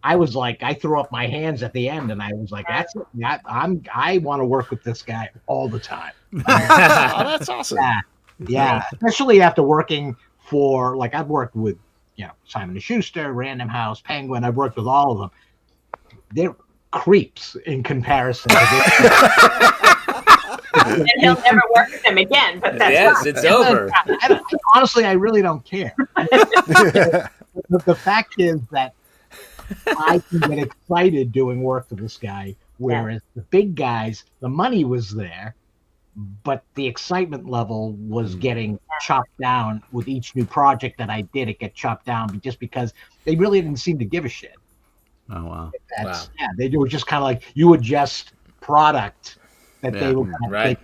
I was like, I threw up my hands at the end, and I was like, that's it. I want to work with this guy all the time. Oh, that's awesome. Yeah, especially after working for, like, I've worked with, Simon & Schuster, Random House, Penguin. I've worked with all of them. They're creeps in comparison to this. And he'll never work with them again. But that's it's over. Honestly, I really don't care. The fact is that I can get excited doing work for this guy, whereas the big guys, the money was there, but the excitement level was getting chopped down with each new project that I did. It get chopped down just because they really didn't seem to give a shit. Oh, wow. Yeah, they were just kind of like, you were just product that they were going to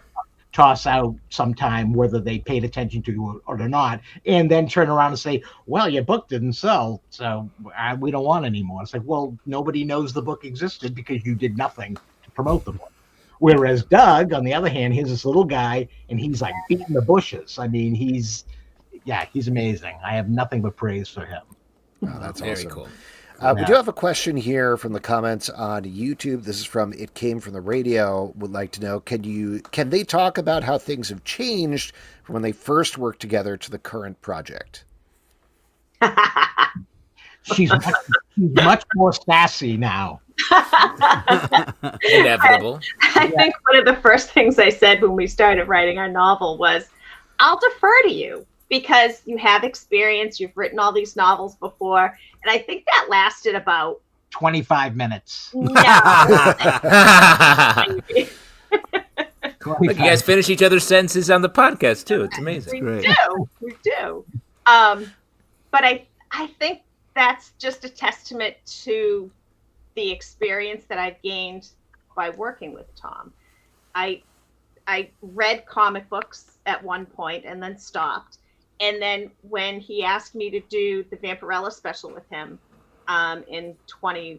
toss out sometime, whether they paid attention to or not, and then turn around and say, well, your book didn't sell, so we don't want any more. It's like, well, nobody knows the book existed because you did nothing to promote the book. Whereas Doug, on the other hand, he's this little guy, and he's like beating the bushes. I mean, he's amazing. I have nothing but praise for him. Oh, that's Very awesome. cool. We do have a question here from the comments on YouTube. This is from It Came From the Radio. Would like to know, can they talk about how things have changed from when they first worked together to the current project? She's much more sassy now. Inevitable. I think one of the first things I said when we started writing our novel was, I'll defer to you because you have experience. You've written all these novels before. And I think that lasted about 25 minutes. No. Look, you guys finish each other's sentences on the podcast too. It's amazing. We do. But I think that's just a testament to the experience that I've gained by working with Tom. I read comic books at one point and then stopped. And then when he asked me to do the Vampirella special with him in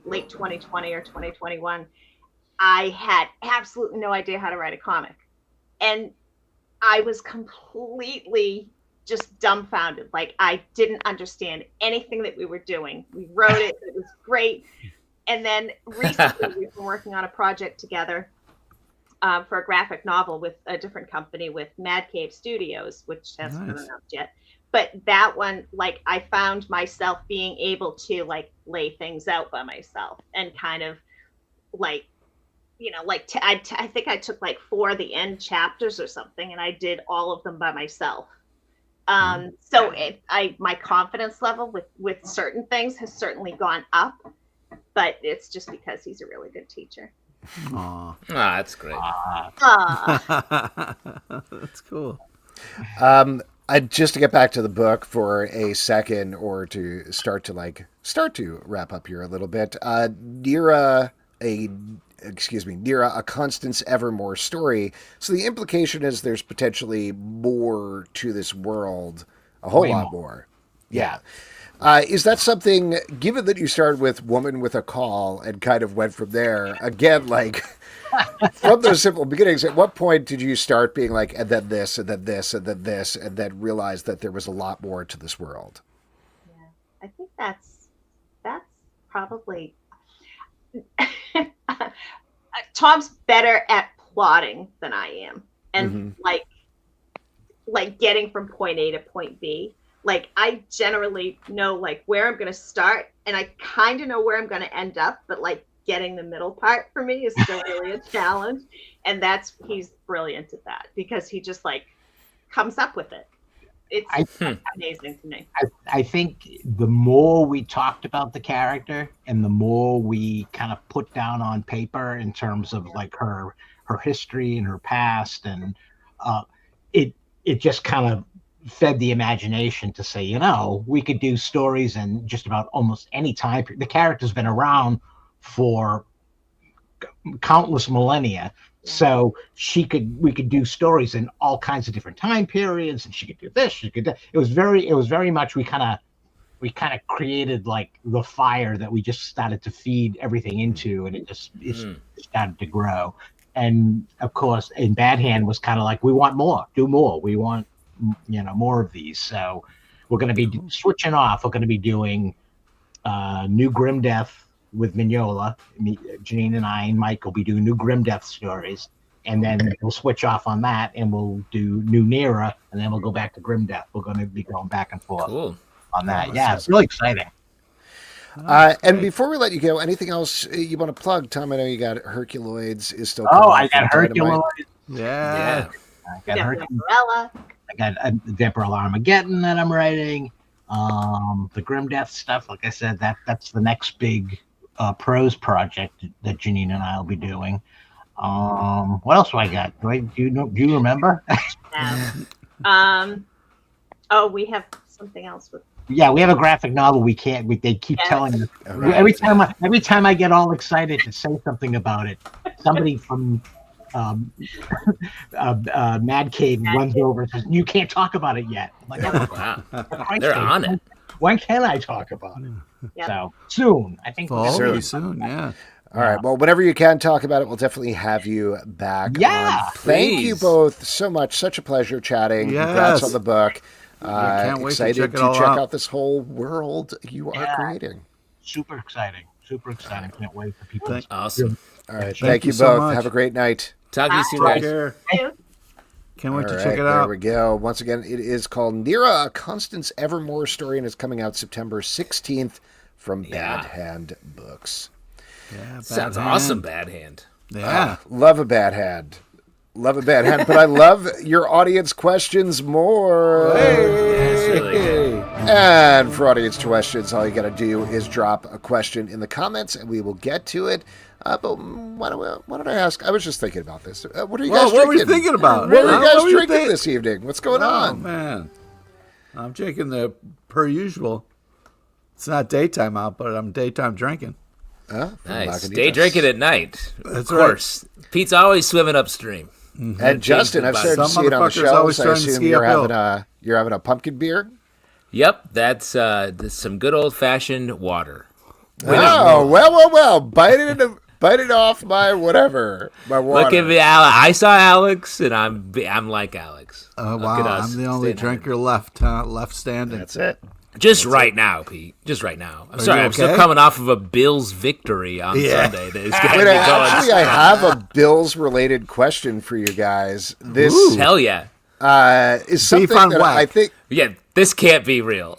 late 2020 or 2021, I had absolutely no idea how to write a comic. And I was completely just dumbfounded. Like, I didn't understand anything that we were doing. We wrote it. It was great. And then recently we've been working on a project together for a graphic novel with a different company, with Mad Cave Studios, which hasn't been announced yet. But that one, like, I found myself being able to, like, lay things out by myself and kind of, like, like I think I took like 4 of the end chapters or something, and I did all of them by myself. So my confidence level with certain things has certainly gone up, but it's just because he's a really good teacher. Aw. That's great. That's cool. Just to get back to the book for a second, or to start to wrap up here a little bit. Nira, a Constance Evermore Story. So the implication is there's potentially more to this world, a whole lot more. Yeah. Is that something, given that you started with Woman with a Call and kind of went from there, again, like, from those simple beginnings, at what point did you start being like, and then this, and then this, and then this, and then realize that there was a lot more to this world? Yeah, I think that's probably... Tom's better at plotting than I am, and like getting from point A to point B. Like, I generally know like where I'm going to start, and I kind of know where I'm going to end up, but like getting the middle part for me is still really a challenge. And he's brilliant at that, because he just like comes up with it. It's amazing to me. I think the more we talked about the character and the more we kind of put down on paper in terms of like her history and her past, and it just kind of fed the imagination to say, we could do stories in just about almost any time. The character's been around for countless millennia. So we could do stories in all kinds of different time periods, and she could do this, she could do. It was very much we kind of created like the fire that we just started to feed everything into, and it started to grow. And of course, in Bad Hand was kind of like, we want more, do more. We want more of these. So we're going to be switching off. We're going to be doing New Grim Death with Mignola. Jeannine and I and Mike will be doing New Grim Death stories, and then we'll switch off on that, and we'll do New Nira, and then we'll go back to Grim Death. We're going to be going back and forth on that. Yeah, it's really exciting. And before we let you go, anything else you want to plug, Tom? I know you got Herculoids is still. I got Herculoids. Yeah. I got Herculoids. I got Vampire Armageddon that I'm writing. The Grim Death stuff, like I said, that's the next big prose project that Jeannine and I will be doing. What else do I got? Do you remember? We have something else with. Yeah, we have a graphic novel. They keep telling us every time I get all excited to say something about it, somebody from Mad Cave runs over and says, "You can't talk about it yet." I'm like, oh, wow, they're on it. When can I talk about it? Yep. So soon, I think. Soon, yeah. All right. Well, whenever you can talk about it, we'll definitely have you back. Yeah. Thank you both so much. Such a pleasure chatting. Yes. Congrats on the book. Can't wait excited to check out this whole world you are creating. Super exciting. Can't wait for people. Awesome. All right. Thank you both. Much. Have a great night. Talk to you soon, guys. Can't wait to All check right, it out. There we go. Once again, it is called Nira, a Constance Evermore Story, and it's coming out September 16th from Bad Hand Books. Yeah, Sounds awesome, Bad Hand. Yeah. Love a bad hand. Love a bad hand, but I love your audience questions more. That's really good. And for audience questions, all you got to do is drop a question in the comments, and we will get to it. But why don't I ask? I was just thinking about this. What are you guys drinking? What were you thinking about? What are you guys drinking this evening? What's going on? Man, I'm drinking the per usual. It's not daytime out, but I'm daytime drinking. Nice. Day drinking at night. That's of course. Right. Pete's always swimming upstream. Mm-hmm. And Justin, I've started to see it on the shelves. I assume you're having a pumpkin beer? Yep, that's some good old-fashioned water. Oh, well. Bite it off my water. Look at me, Alex. I saw Alex, and I'm like Alex. Oh, wow. I'm the only drinker left standing. That's it. Just right now, Pete. Just right now. I'm sorry. I'm still coming off of a Bills victory on Sunday. Actually, I have a Bills-related question for you guys. This hell yeah. Is something that I think. Yeah, This can't be real.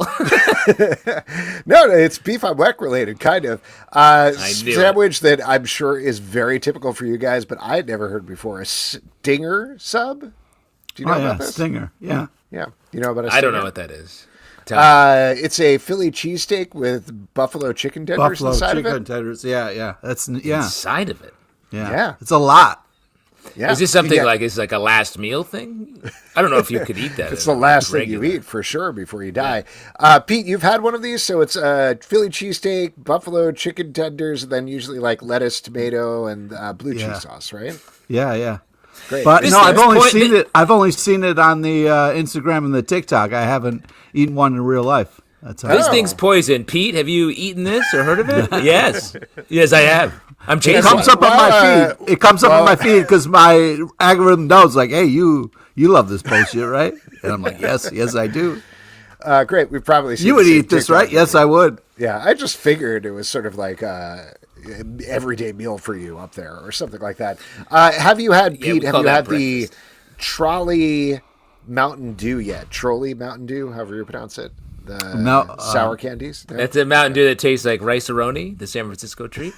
No, it's beef on weck related, kind of. knew Sandwich that I'm sure is very typical for you guys, but I had never heard before. A stinger sub? Do you know about this? Stinger. Yeah. Yeah. You know about a stinger? I don't know what that is. Tell me. It's a Philly cheesesteak with buffalo chicken tenders inside of it. Tenders. Yeah. That's Inside of it. Yeah. It's a lot. Yeah. Is this something like it's like a last meal thing? I don't know if you could eat that. It's the last thing you eat for sure before you die. Pete, you've had one of these, so it's Philly cheesesteak, buffalo chicken tenders, and then usually like lettuce, tomato, and blue cheese sauce, right? Yeah. Great. But This no, I've is only point- seen it. I've only seen it on the Instagram and the TikTok. I haven't eaten one in real life. That's how This thing's poison. Pete, have you eaten this or heard of it? Yes. Yes, I have. I'm It chasing comes up on my feed. It comes up on my feed because my algorithm knows, like, hey, you love this bullshit, right? And I'm like, yes, I do. Great. We've probably seen You would the same eat this, TikTok right? Yes, video. I would. Yeah, I just figured it was sort of like everyday meal for you up there or something like that. Have you had, Yeah, Pete, we have call you that had the breakfast. trolley Mountain Dew yet? Trolley Mountain Dew, however you pronounce it. The No, sour candies? No? That's a Mountain Dew that tastes like rice-a-roni, the San Francisco treat.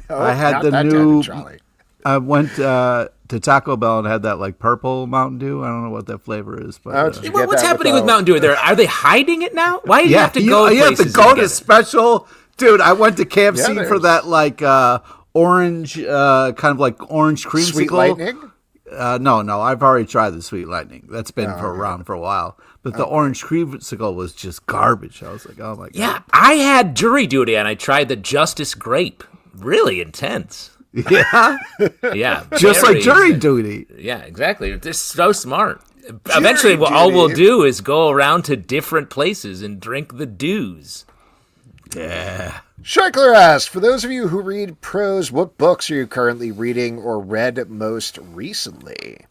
No, I had not the that kind of new- trolley. I went to Taco Bell and had that like purple Mountain Dew. I don't know what that flavor is, but Oh, did you get What's that happening with with Mountain Dew? Are they hiding it now? Why do you have to go? you have to places go get to it? special. Dude, I went to KFC for there's- that like orange, kind of like orange creamsicle. Sweet Lightning? No, I've already tried the Sweet Lightning. That's been around for a while. But the orange creamsicle was just garbage. I was like, oh my god. Yeah, I had jury duty and I tried the Justice Grape. Really intense. Yeah, Yeah, just very like jury intense. duty. Yeah, exactly. They're so smart. Eventually, all we'll duty. do is go around to different places and drink the dews. Yeah. Schreckler asks, for those of you who read prose, what books are you currently reading or read most recently?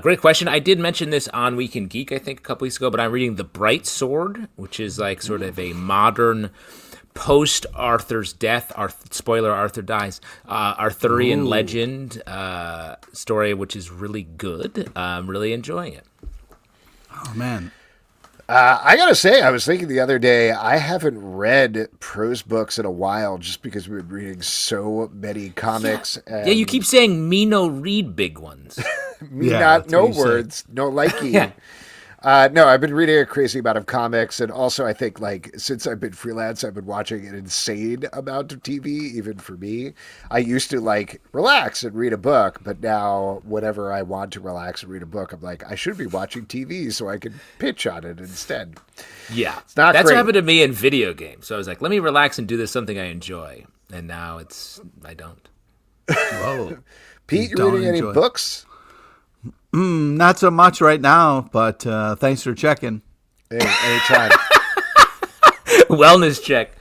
Great question. I did mention this on Week in Geek, I think, a couple weeks ago, but I'm reading The Bright Sword, which is like sort of a modern post Arthur's death. Spoiler: Arthur dies. Arthurian legend story, which is really good. I'm really enjoying it. Oh man. I gotta say, I was thinking the other day, I haven't read prose books in a while just because we've been reading so many comics. And Yeah, you keep saying me no read big ones. me Yeah, not that's no what you said. words, no likey. Yeah. No, I've been reading a crazy amount of comics, and also I think like since I've been freelance, I've been watching an insane amount of TV. Even for me, I used to like relax and read a book, but now whenever I want to relax and read a book, I'm like I should be watching TV so I can pitch on it instead. Yeah, not that's great. what happened to me in video games. So I was like, let me relax and do this something I enjoy, and now I don't. Whoa. Pete, you Don't reading any enjoy. books? Not so much right now, but thanks for checking. Hey, anytime. Wellness check.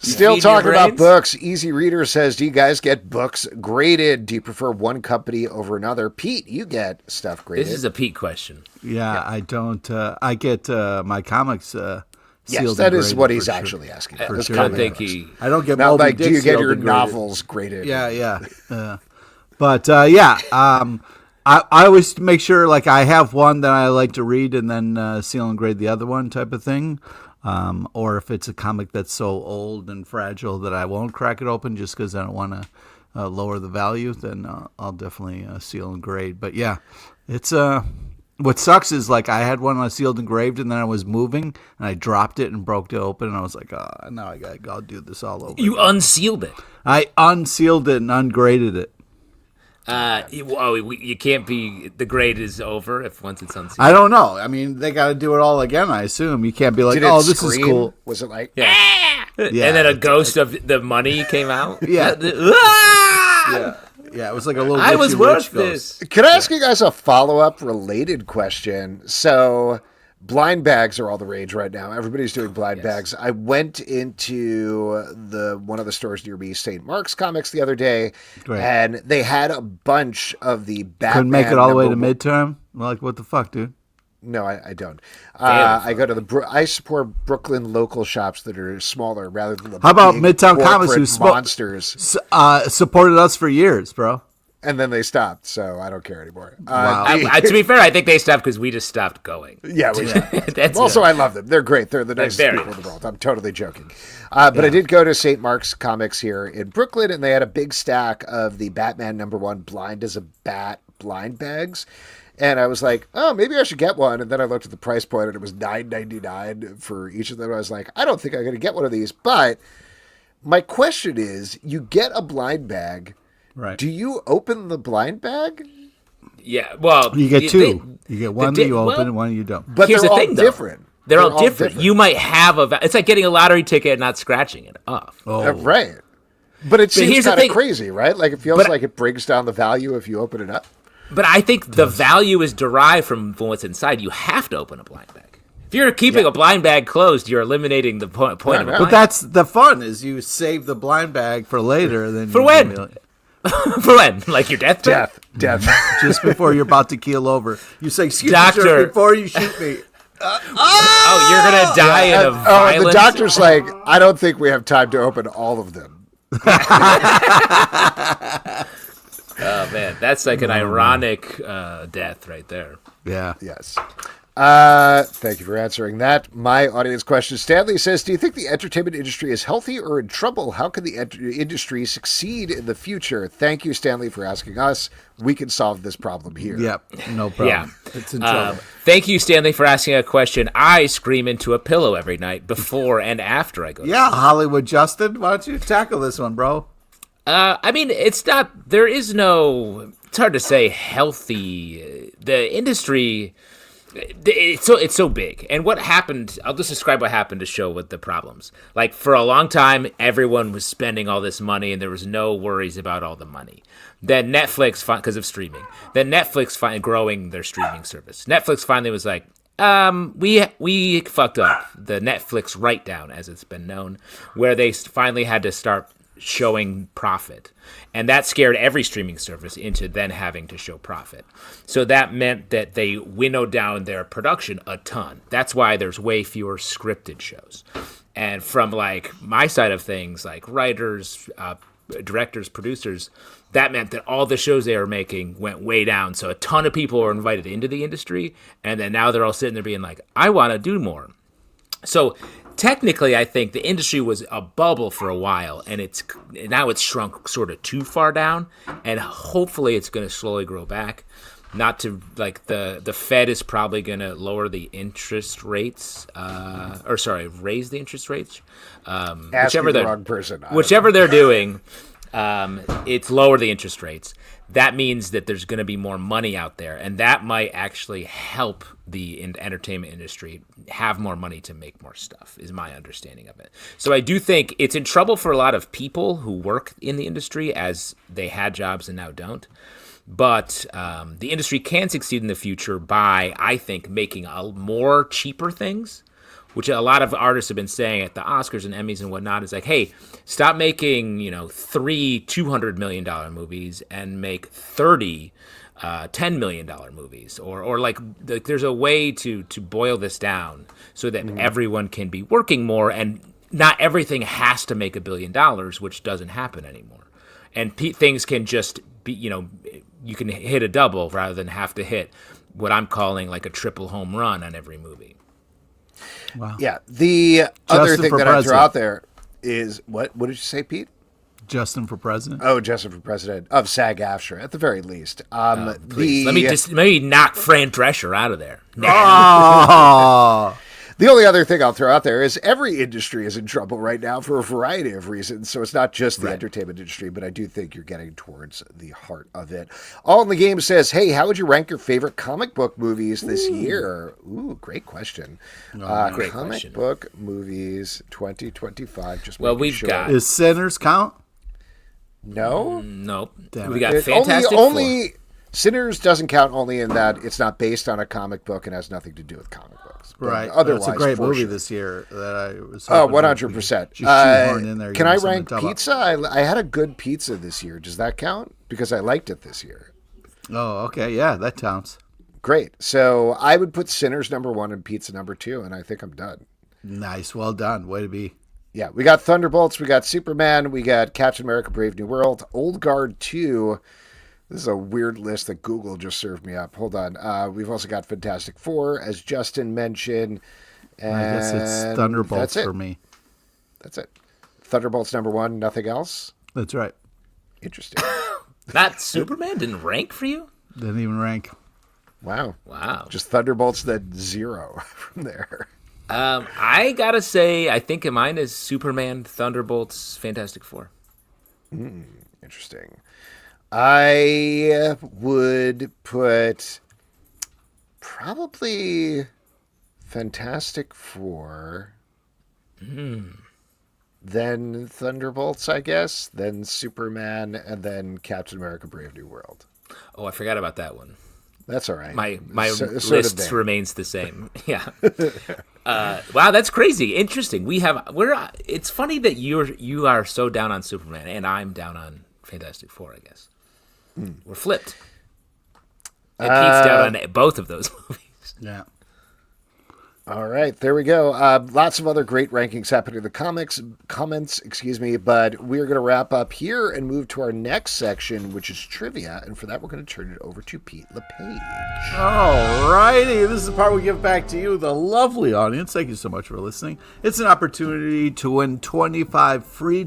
You Still feed your talking about brains? books. Easy Reader says, do you guys get books graded? Do you prefer one company over another? Pete, you get stuff graded. This is a Pete question. Yeah, I don't. I get my comics sealed. Yes, and that is graded what for he's sure. actually asking. For Those sure. I comic think books. he. I don't get Not Moby like, do Dick you get sealed your and graded. novels graded? Yeah. But I always make sure like I have one that I like to read and then seal and grade the other one type of thing. Or if it's a comic that's so old and fragile that I won't crack it open just because I don't want to lower the value, then I'll definitely seal and grade. But yeah, it's what sucks is like I had one I sealed and graved and then I was moving and I dropped it and broke it open and I was like, oh, now I gotta go do this all over. You unsealed it. I unsealed it and ungraded it. You can't be. The grade is over if once it's unsealed. I don't know. I mean, they got to do it all again, I assume. You can't be like, Did it oh, this is scream? cool. Was it like, Yeah. And then a ghost of the money came out. Yeah. Ah! Yeah, it was like a little I was Richie worth Rich ghost. this. Can I ask you guys a follow-up related question? So, blind bags are all the rage right now. Everybody's doing blind bags. I went into one of the stores near me, St. Mark's Comics, the other day, Great. and they had a bunch of the Batman. Couldn't make it all the way to number- midterm? Like, what the fuck, dude? No, I don't. Fair. I go to I support Brooklyn local shops that are smaller rather than the How about big Midtown Comics, corporate who monsters. Supported us for years, bro. and then they stopped, so I don't care anymore. Wow. To be fair, I think they stopped because we just stopped going. Yeah, we That's also, I love them. They're great. They're the nicest very people in the world. I'm totally joking. But I did go to St. Mark's Comics here in Brooklyn, and they had a big stack of the Batman #1 Blind as a Bat blind bags. And I was like, oh, maybe I should get one. And then I looked at the price point, and it was $9.99 for each of them. I was like, I don't think I'm going to get one of these. But my question is, you get a blind bag. Right. Do you open the blind bag? Yeah, well, You get two. You get one that you open well, and one you don't. But Here's they're the all thing, though. different. They're all different. You might have it's like getting a lottery ticket and not scratching it off. Right. But it seems here's the kind of thing. crazy, right? Like, it feels like it brings down the value if you open it up. But I think the value is derived from what's inside. You have to open a blind bag. If you're keeping a blind bag closed, you're eliminating the point of a blind But that's the fun, is you save the blind bag for later. Then For when? For when? Like your death? Death. Just before you're about to keel over. You say, excuse Doctor. me, sir, before you shoot me. Oh, you're going to die in a And violent... the doctor's like, I don't think we have time to open all of them. Oh, man. That's like an ironic death right there. Yeah. Yes. Thank you for answering that. My audience question. Stanley says, do you think the entertainment industry is healthy or in trouble? How can the industry succeed in the future? Thank you, Stanley, for asking us. We can solve this problem here. Yep. No problem. Yeah. It's in trouble. Thank you, Stanley, for asking a question. I scream into a pillow every night before and after I go to Yeah, sleep. Hollywood Justin, why don't you tackle this one, bro? I mean, it's not... There is no... It's hard to say healthy. The industry... It's so big. And what happened, I'll just describe what happened to show what the problems. Like, for a long time, everyone was spending all this money and there was no worries about all the money. Then Netflix, because of streaming, finally growing their streaming service. Netflix finally was like, we fucked up. The Netflix write-down, as it's been known, where they finally had to start showing profit. And that scared every streaming service into then having to show profit. So that meant that they winnowed down their production a ton. That's why there's way fewer scripted shows. And from like my side of things, like writers, directors, producers, that meant that all the shows they were making went way down. So a ton of people were invited into the industry. And then now they're all sitting there being like, I want to do more. So technically, I think the industry was a bubble for a while, and now it's shrunk sort of too far down, and hopefully it's going to slowly grow back. Not to, like, the Fed is probably going to lower the interest rates, raise the interest rates. Asking the wrong person. Whichever they're doing, it's lower the interest rates. That means that there's going to be more money out there, and that might actually help the entertainment industry have more money to make more stuff, is my understanding of it. So I do think it's in trouble for a lot of people who work in the industry, as they had jobs and now don't. But the industry can succeed in the future by, I think, making more cheaper things, which a lot of artists have been saying at the Oscars and Emmys and whatnot, is like, hey, stop making, 3 $200 million movies and make 30 $10 million movies. Or like there's a way to boil this down so that everyone can be working more, and not everything has to make $1 billion, which doesn't happen anymore. And things can just be, you can hit a double rather than have to hit what I'm calling like a triple home run on every movie. Wow. Yeah. The other Justin thing for that I throw president. out there is, what did you say, Pete? Justin for president? Oh, Justin for president of SAG-AFTRA, at the very least. Please, let me knock Fran Drescher out of there. Oh, The only other thing I'll throw out there is every industry is in trouble right now for a variety of reasons. So it's not just the entertainment industry, but I do think you're getting towards the heart of it. All in the Game says, hey, how would you rank your favorite comic book movies this year? Ooh, great question. Great comic question. book movies 2025. Just Well, making we've sure. got- is Sinners count? No? Nope. Damn We it. got It Fantastic only Sinners doesn't count, only in that it's not based on a comic book and has nothing to do with comic books. But Right. Otherwise, It's a great for movie sure. this year that I was. Oh, hoping 100%. we could shoehorn in there, Can give I me something rank to talk about. pizza? I had a good pizza this year. Does that count? Because I liked it this year. Oh, okay. Yeah, that counts. Great. So I would put Sinners #1 and pizza #2, and I think I'm done. Nice. Well done. Way to be. Yeah, we got Thunderbolts, we got Superman, we got Captain America: Brave New World, Old Guard 2, This is a weird list that Google just served me up. Hold on. We've also got Fantastic Four, as Justin mentioned. And I guess it's Thunderbolts for me. That's it. Thunderbolts #1, nothing else? That's right. Interesting. Not Superman didn't rank for you? Didn't even rank. Wow. Just Thunderbolts, then 0 from there. I gotta say, I think mine is Superman, Thunderbolts, Fantastic Four. Interesting. I would put probably Fantastic Four, then Thunderbolts, I guess, then Superman, and then Captain America: Brave New World. Oh, I forgot about that one. That's all right. My list remains the same. Yeah. Wow, that's crazy. Interesting. It's funny that you are so down on Superman and I'm down on Fantastic Four, I guess. We're flipped. And Pete's down on both of those movies. Yeah. All right, there we go. Lots of other great rankings happening in the comments, but we're going to wrap up here and move to our next section, which is trivia. And for that, we're going to turn it over to Pete LePage. All righty. This is the part we give back to you, the lovely audience. Thank you so much for listening. It's an opportunity to win $25 free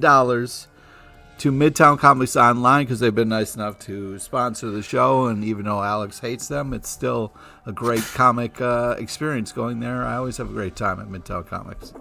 to Midtown Comics Online because they've been nice enough to sponsor the show. And even though Alex hates them, it's still a great comic experience going there. I always have a great time at Midtown Comics.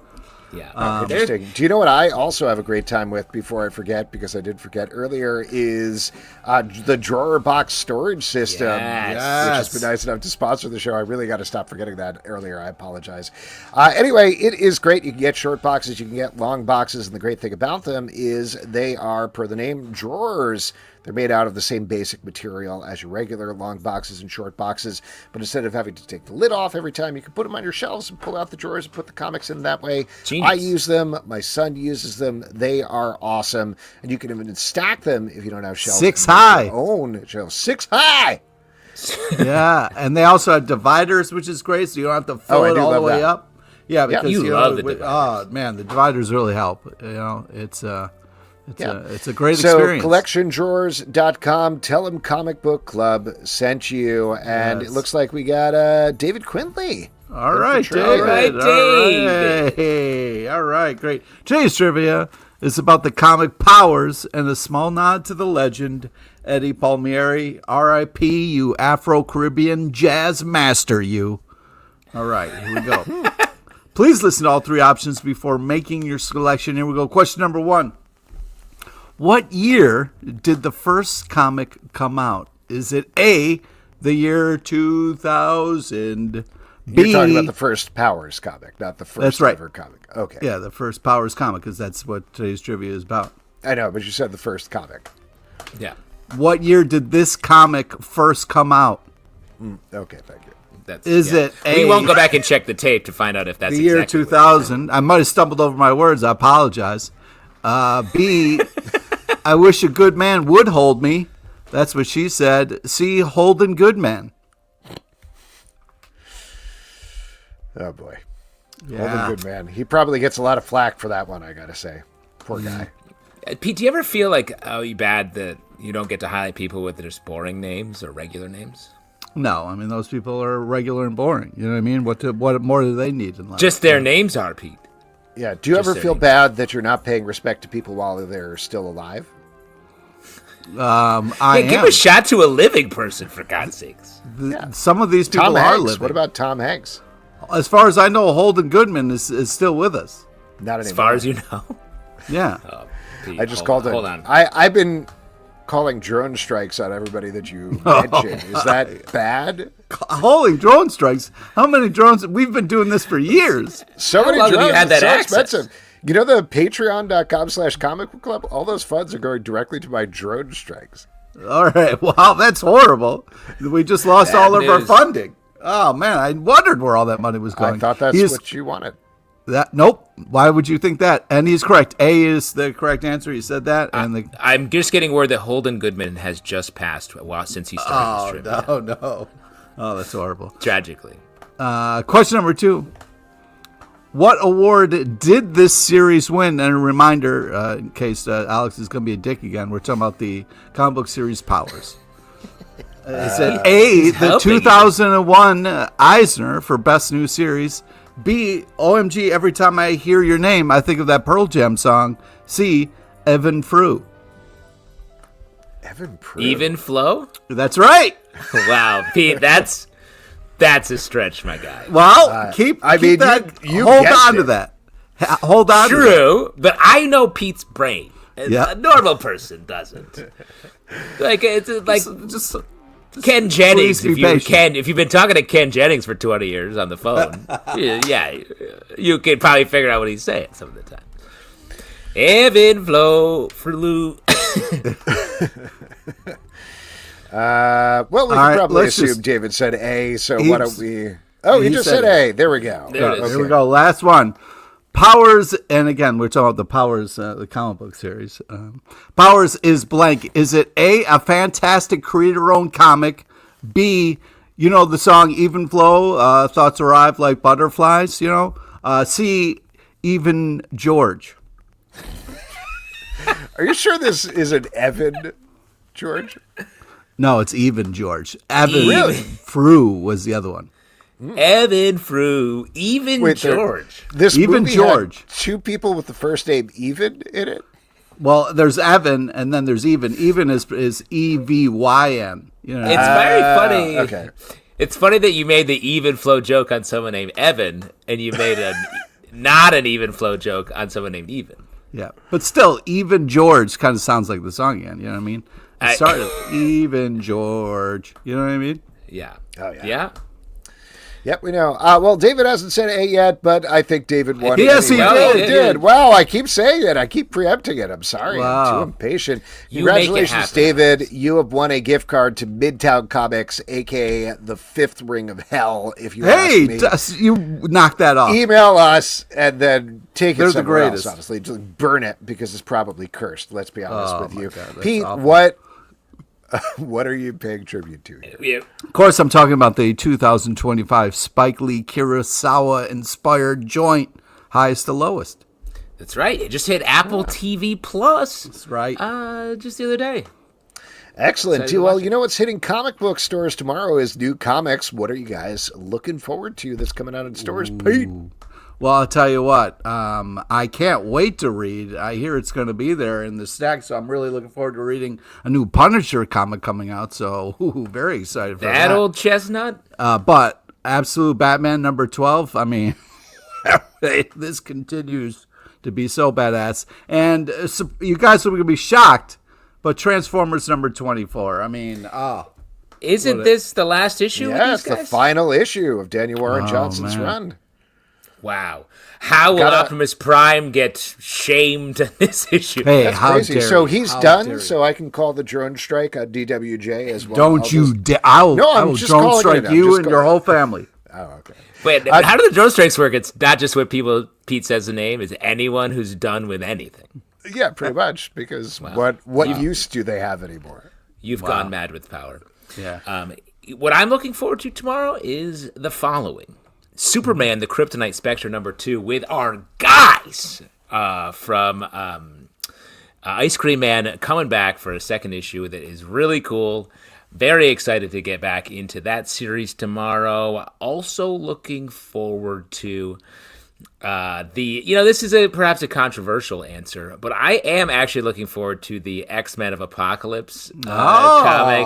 Yeah. Interesting. Do you know what I also have a great time with before I forget, because I did forget earlier, is the drawer box storage system, Yes. which has been nice enough to sponsor the show. I really got to stop forgetting that earlier. I apologize. Anyway, it is great. You can get short boxes, you can get long boxes, and the great thing about them is they are, per the name, drawers. They're made out of the same basic material as your regular long boxes and short boxes, but instead of having to take the lid off every time, you can put them on your shelves and pull out the drawers and put the comics in that way. Genius. I use them. My son uses them. They are awesome, and you can even stack them if you don't have shelves. 6 high. Your own shelves. 6 high. Yeah, and they also have dividers, which is great, so you don't have to fill it all the way up. Yeah, because You love the dividers. Oh man, the dividers really help. It's a great So experience. collectiondrawers.com. Tell them Comic Book Club sent you, and Yes. it looks like we got David Quinley. All right, David. All right, David. Hey, all right, great. Today's trivia is about the comic Powers and a small nod to the legend Eddie Palmieri. R.I.P. You Afro-Caribbean jazz master, you. All right, here we go. Please listen to all 3 options before making your selection. Here we go. Question number 1. What year did the first comic come out? Is it A, the year 2000? You're talking about the first Powers comic, not the first ever comic. Okay. Yeah, the first Powers comic, because that's what today's trivia is about. I know, but you said the first comic. Yeah. What year did this comic first come out? Okay, thank you. It A? We won't go back and check the tape to find out if that's the year exactly 2000? I might have stumbled over my words. I apologize. B, I wish a good man would hold me. That's what she said. C, Holden Goodman. Oh, boy. Yeah. Holden Goodman. He probably gets a lot of flack for that one, I got to say. Poor guy. Pete, do you ever feel like bad that you don't get to highlight people with just boring names or regular names? No, I mean, those people are regular and boring. You know what I mean? What more do they need in life? Just their names are, Pete. Yeah. Do you ever feel bad that you're not paying respect to people while they're still alive? Give a shot to a living person, for God's sakes. Some of these people Tom are Hanks. living. What about Tom Hanks? As far as I know, Holden Goodman is still with us. Not anymore. As far as you know. Yeah. Pete, I just called it. Hold on. I've been calling drone strikes on everybody that you mentioned. Is that bad? Holy drone strikes. How many drones? We've been doing this for years. So many long have drones. you had that It's so access? expensive. You know the patreon.com/comic book club? All those funds are going directly to my drone strikes. All right. Wow, that's horrible. We just lost all of our news. funding. Oh, man. I wondered where all that money was going. I thought that's what you wanted. Nope. Why would you think that? And he's correct. A is the correct answer. He said that. And I'm just getting word that Holden Goodman has just passed since he started his trip. no. Oh, that's horrible. Tragically. Question number 2. What award did this series win? And a reminder, in case Alex is going to be a dick again, we're talking about the comic book series Powers. Is it A, the 2001 Eisner for Best New Series? B, OMG, every time I hear your name, I think of that Pearl Jam song. C, Evan Frew. Evan Frew. Even flow? That's right. Wow, Pete, that's a stretch, my guy. Well, keep that. You hold guessed on to it. that. Hold on. To that. True, but I know Pete's brain. Yeah. A normal person doesn't. Like it's like Just Ken Jennings. please be patient. If you've been talking to Ken Jennings for 20 years on the phone, yeah, you can probably figure out what he's saying some of the time. Evan Flo Flu. Well, we All can right, probably let's assume just- David said A, so why don't He's- we... Oh, he he just said said A. There we go. There it is. Here we go. Last one. Powers, and again, we're talking about the Powers, the comic book series. Powers is blank. Is it A, fantastic creator-owned comic? B, the song Even Flow, thoughts arrive like butterflies, C, Even George. Are you sure this isn't Evan, George? No, it's Even George. Evan Really? Frew was the other one. Evan Frew. Even Wait, there- George. This Even movie George. had two people with the first name Even in it? Well, there's Evan, and then there's Even. Even is Evyn. It's very funny. Okay. It's funny that you made the even flow joke on someone named Evan, and you made not an even flow joke on someone named Even. Yeah, but still, Even George kind of sounds like the song again. You know what I mean? It started Even George. You know what I mean? Yeah. Oh, yeah. Yeah. Yep, we know. Well, David hasn't said A yet, but I think David won. Yes, he anyway. did. Oh, he did. Wow, I keep saying it. I keep preempting it. I'm sorry. Wow. I'm too impatient. You make it Congratulations, happen. David. You have won a gift card to Midtown Comics, a.k.a. the fifth ring of hell, if you Hey, ask me. you knocked that off. Email us and then take it They're the somewhere else, greatest. honestly. Just burn it because it's probably cursed. Let's be honest with my you. God, that's Pete, awful. what are you paying tribute to here? Yeah. Of course, I'm talking about the 2025 Spike Lee Kurosawa-inspired joint, Highest to Lowest. That's right. It just hit Apple TV Plus. That's right. Just the other day. Excellent. Excited to Well, watch you know what's hitting comic book stores tomorrow is new comics. What are you guys looking forward to that's coming out in stores, Pete? Well, I'll tell you what. I can't wait to read. I hear it's going to be there in the stack, so I'm really looking forward to reading a new Punisher comic coming out. So, very excited for that. That old chestnut? But Absolute Batman number 12. I mean, this continues to be so badass, and you guys are going to be shocked. But Transformers number 24. I mean, Isn't this the last issue with Yes, these the guys? final issue of Daniel Warren Johnson's man. run. Wow. How will Optimus Prime get shamed in this issue? hey, That's how crazy. dare So you. he's How dare done, you. so I can call the drone strike on DWJ as well. Don't you dare! I No, I'm will just drone calling strike it. I'm you just and your calling- whole family. Oh, okay. Wait, how do the drone strikes work? It's not just what Pete says the name. It's anyone who's done with anything. Yeah, pretty much, because what use do they have anymore? You've gone mad with power. Yeah. What I'm looking forward to tomorrow is the following. Superman, the Kryptonite Spectre #2 with our guys from Ice Cream Man coming back for a second issue that is really cool. Very excited to get back into that series tomorrow. Also looking forward to this is perhaps a controversial answer, but I am actually looking forward to the X-Men of Apocalypse comic.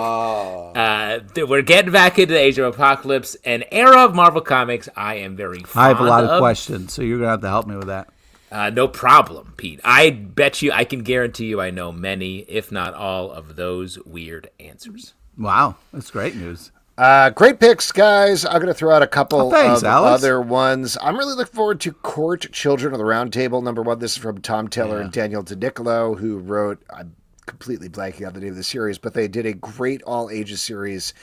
We're getting back into the Age of Apocalypse, an era of Marvel Comics I am very fond I have a lot of of. questions, so you're gonna have to help me with that. No problem, Pete. I bet you, I can guarantee you I know many, if not all, of those weird answers. Wow, that's great news. Great picks, guys. I'm going to throw out a couple thanks, of Alex. other ones. I'm really looking forward to Court Children of the Round Table, #1. This is from Tom Taylor and Daniel DiNiccolo, who wrote, I'm completely blanking on the name of the series, but they did a great all-ages series.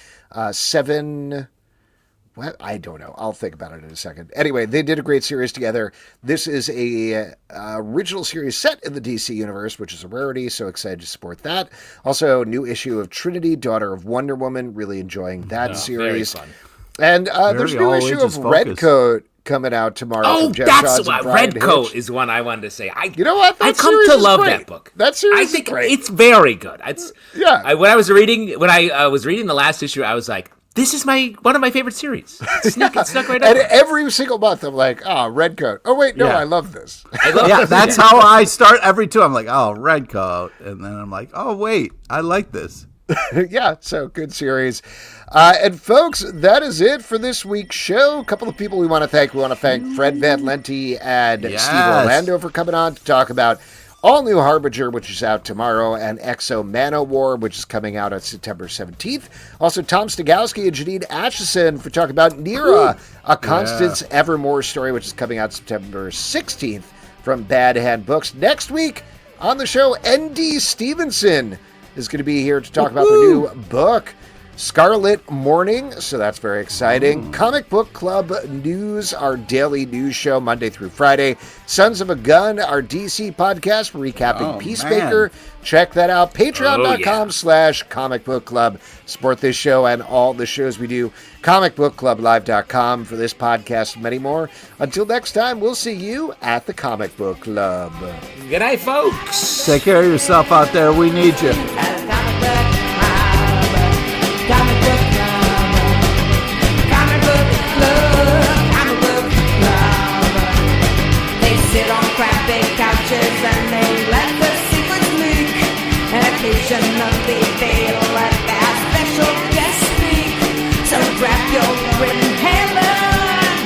What? I don't know. I'll think about it in a second. Anyway, they did a great series together. This is a original series set in the DC universe, which is a rarity, so excited to support that. Also, new issue of Trinity, Daughter of Wonder Woman. Really enjoying that series. Very fun. And there's a new issue of all-ages focus. Redcoat coming out tomorrow. Oh, from Jeff that's Johns and what Brian Red Coat Hitch. is one I wanted to say. You know what? I That come series to is love great. that book. That series I think is great. it's very good. When I was reading the last issue, I was like, this is one of my favorite series. It snuck right up. And every single month, I'm like, oh, Red Coat. Oh, wait, no, Yeah. I love this. That's how I start every two. I'm like, oh, Red Coat. And then I'm like, oh, wait, I like this. Yeah, so good series. And folks, that is it for this week's show. A couple of people we want to thank. We want to thank Fred Van Lente and Yes. Steve Orlando for coming on to talk about all new Harbinger, which is out tomorrow, and X-O Manowar, which is coming out on September 17th. Also, Tom Sniegoski and Jeannine Acheson for talking about Nira, a Constance Evermore story, which is coming out September 16th from Bad Hand Books. Next week on the show, N.D. Stevenson is going to be here to talk about the new book, Scarlet Morning, so that's very exciting. Comic Book Club News, our daily news show, Monday through Friday. Sons of a Gun, our DC podcast, recapping Peacemaker. Man. Check that out. Patreon.com/Comic Book Club. Support this show and all the shows we do. ComicBookClubLive.com for this podcast and many more. Until next time, we'll see you at the Comic Book Club. Good night, folks. Take care of yourself out there. We need you. Comic book club, comic book club. They sit on crappy couches and they let the secrets leak. And occasionally they let their special guest speak. So grab your written hammer,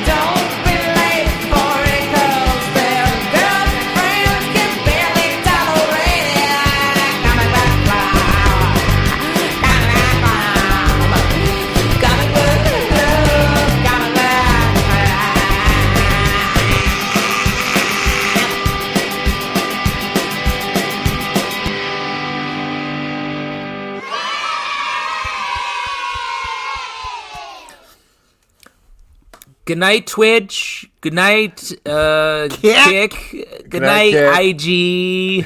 don't be late for it, 'cause their girlfriends can barely tolerate it. Comic book club. Good night, Twitch. Good night, Kick. Good night, night, Kick. IG.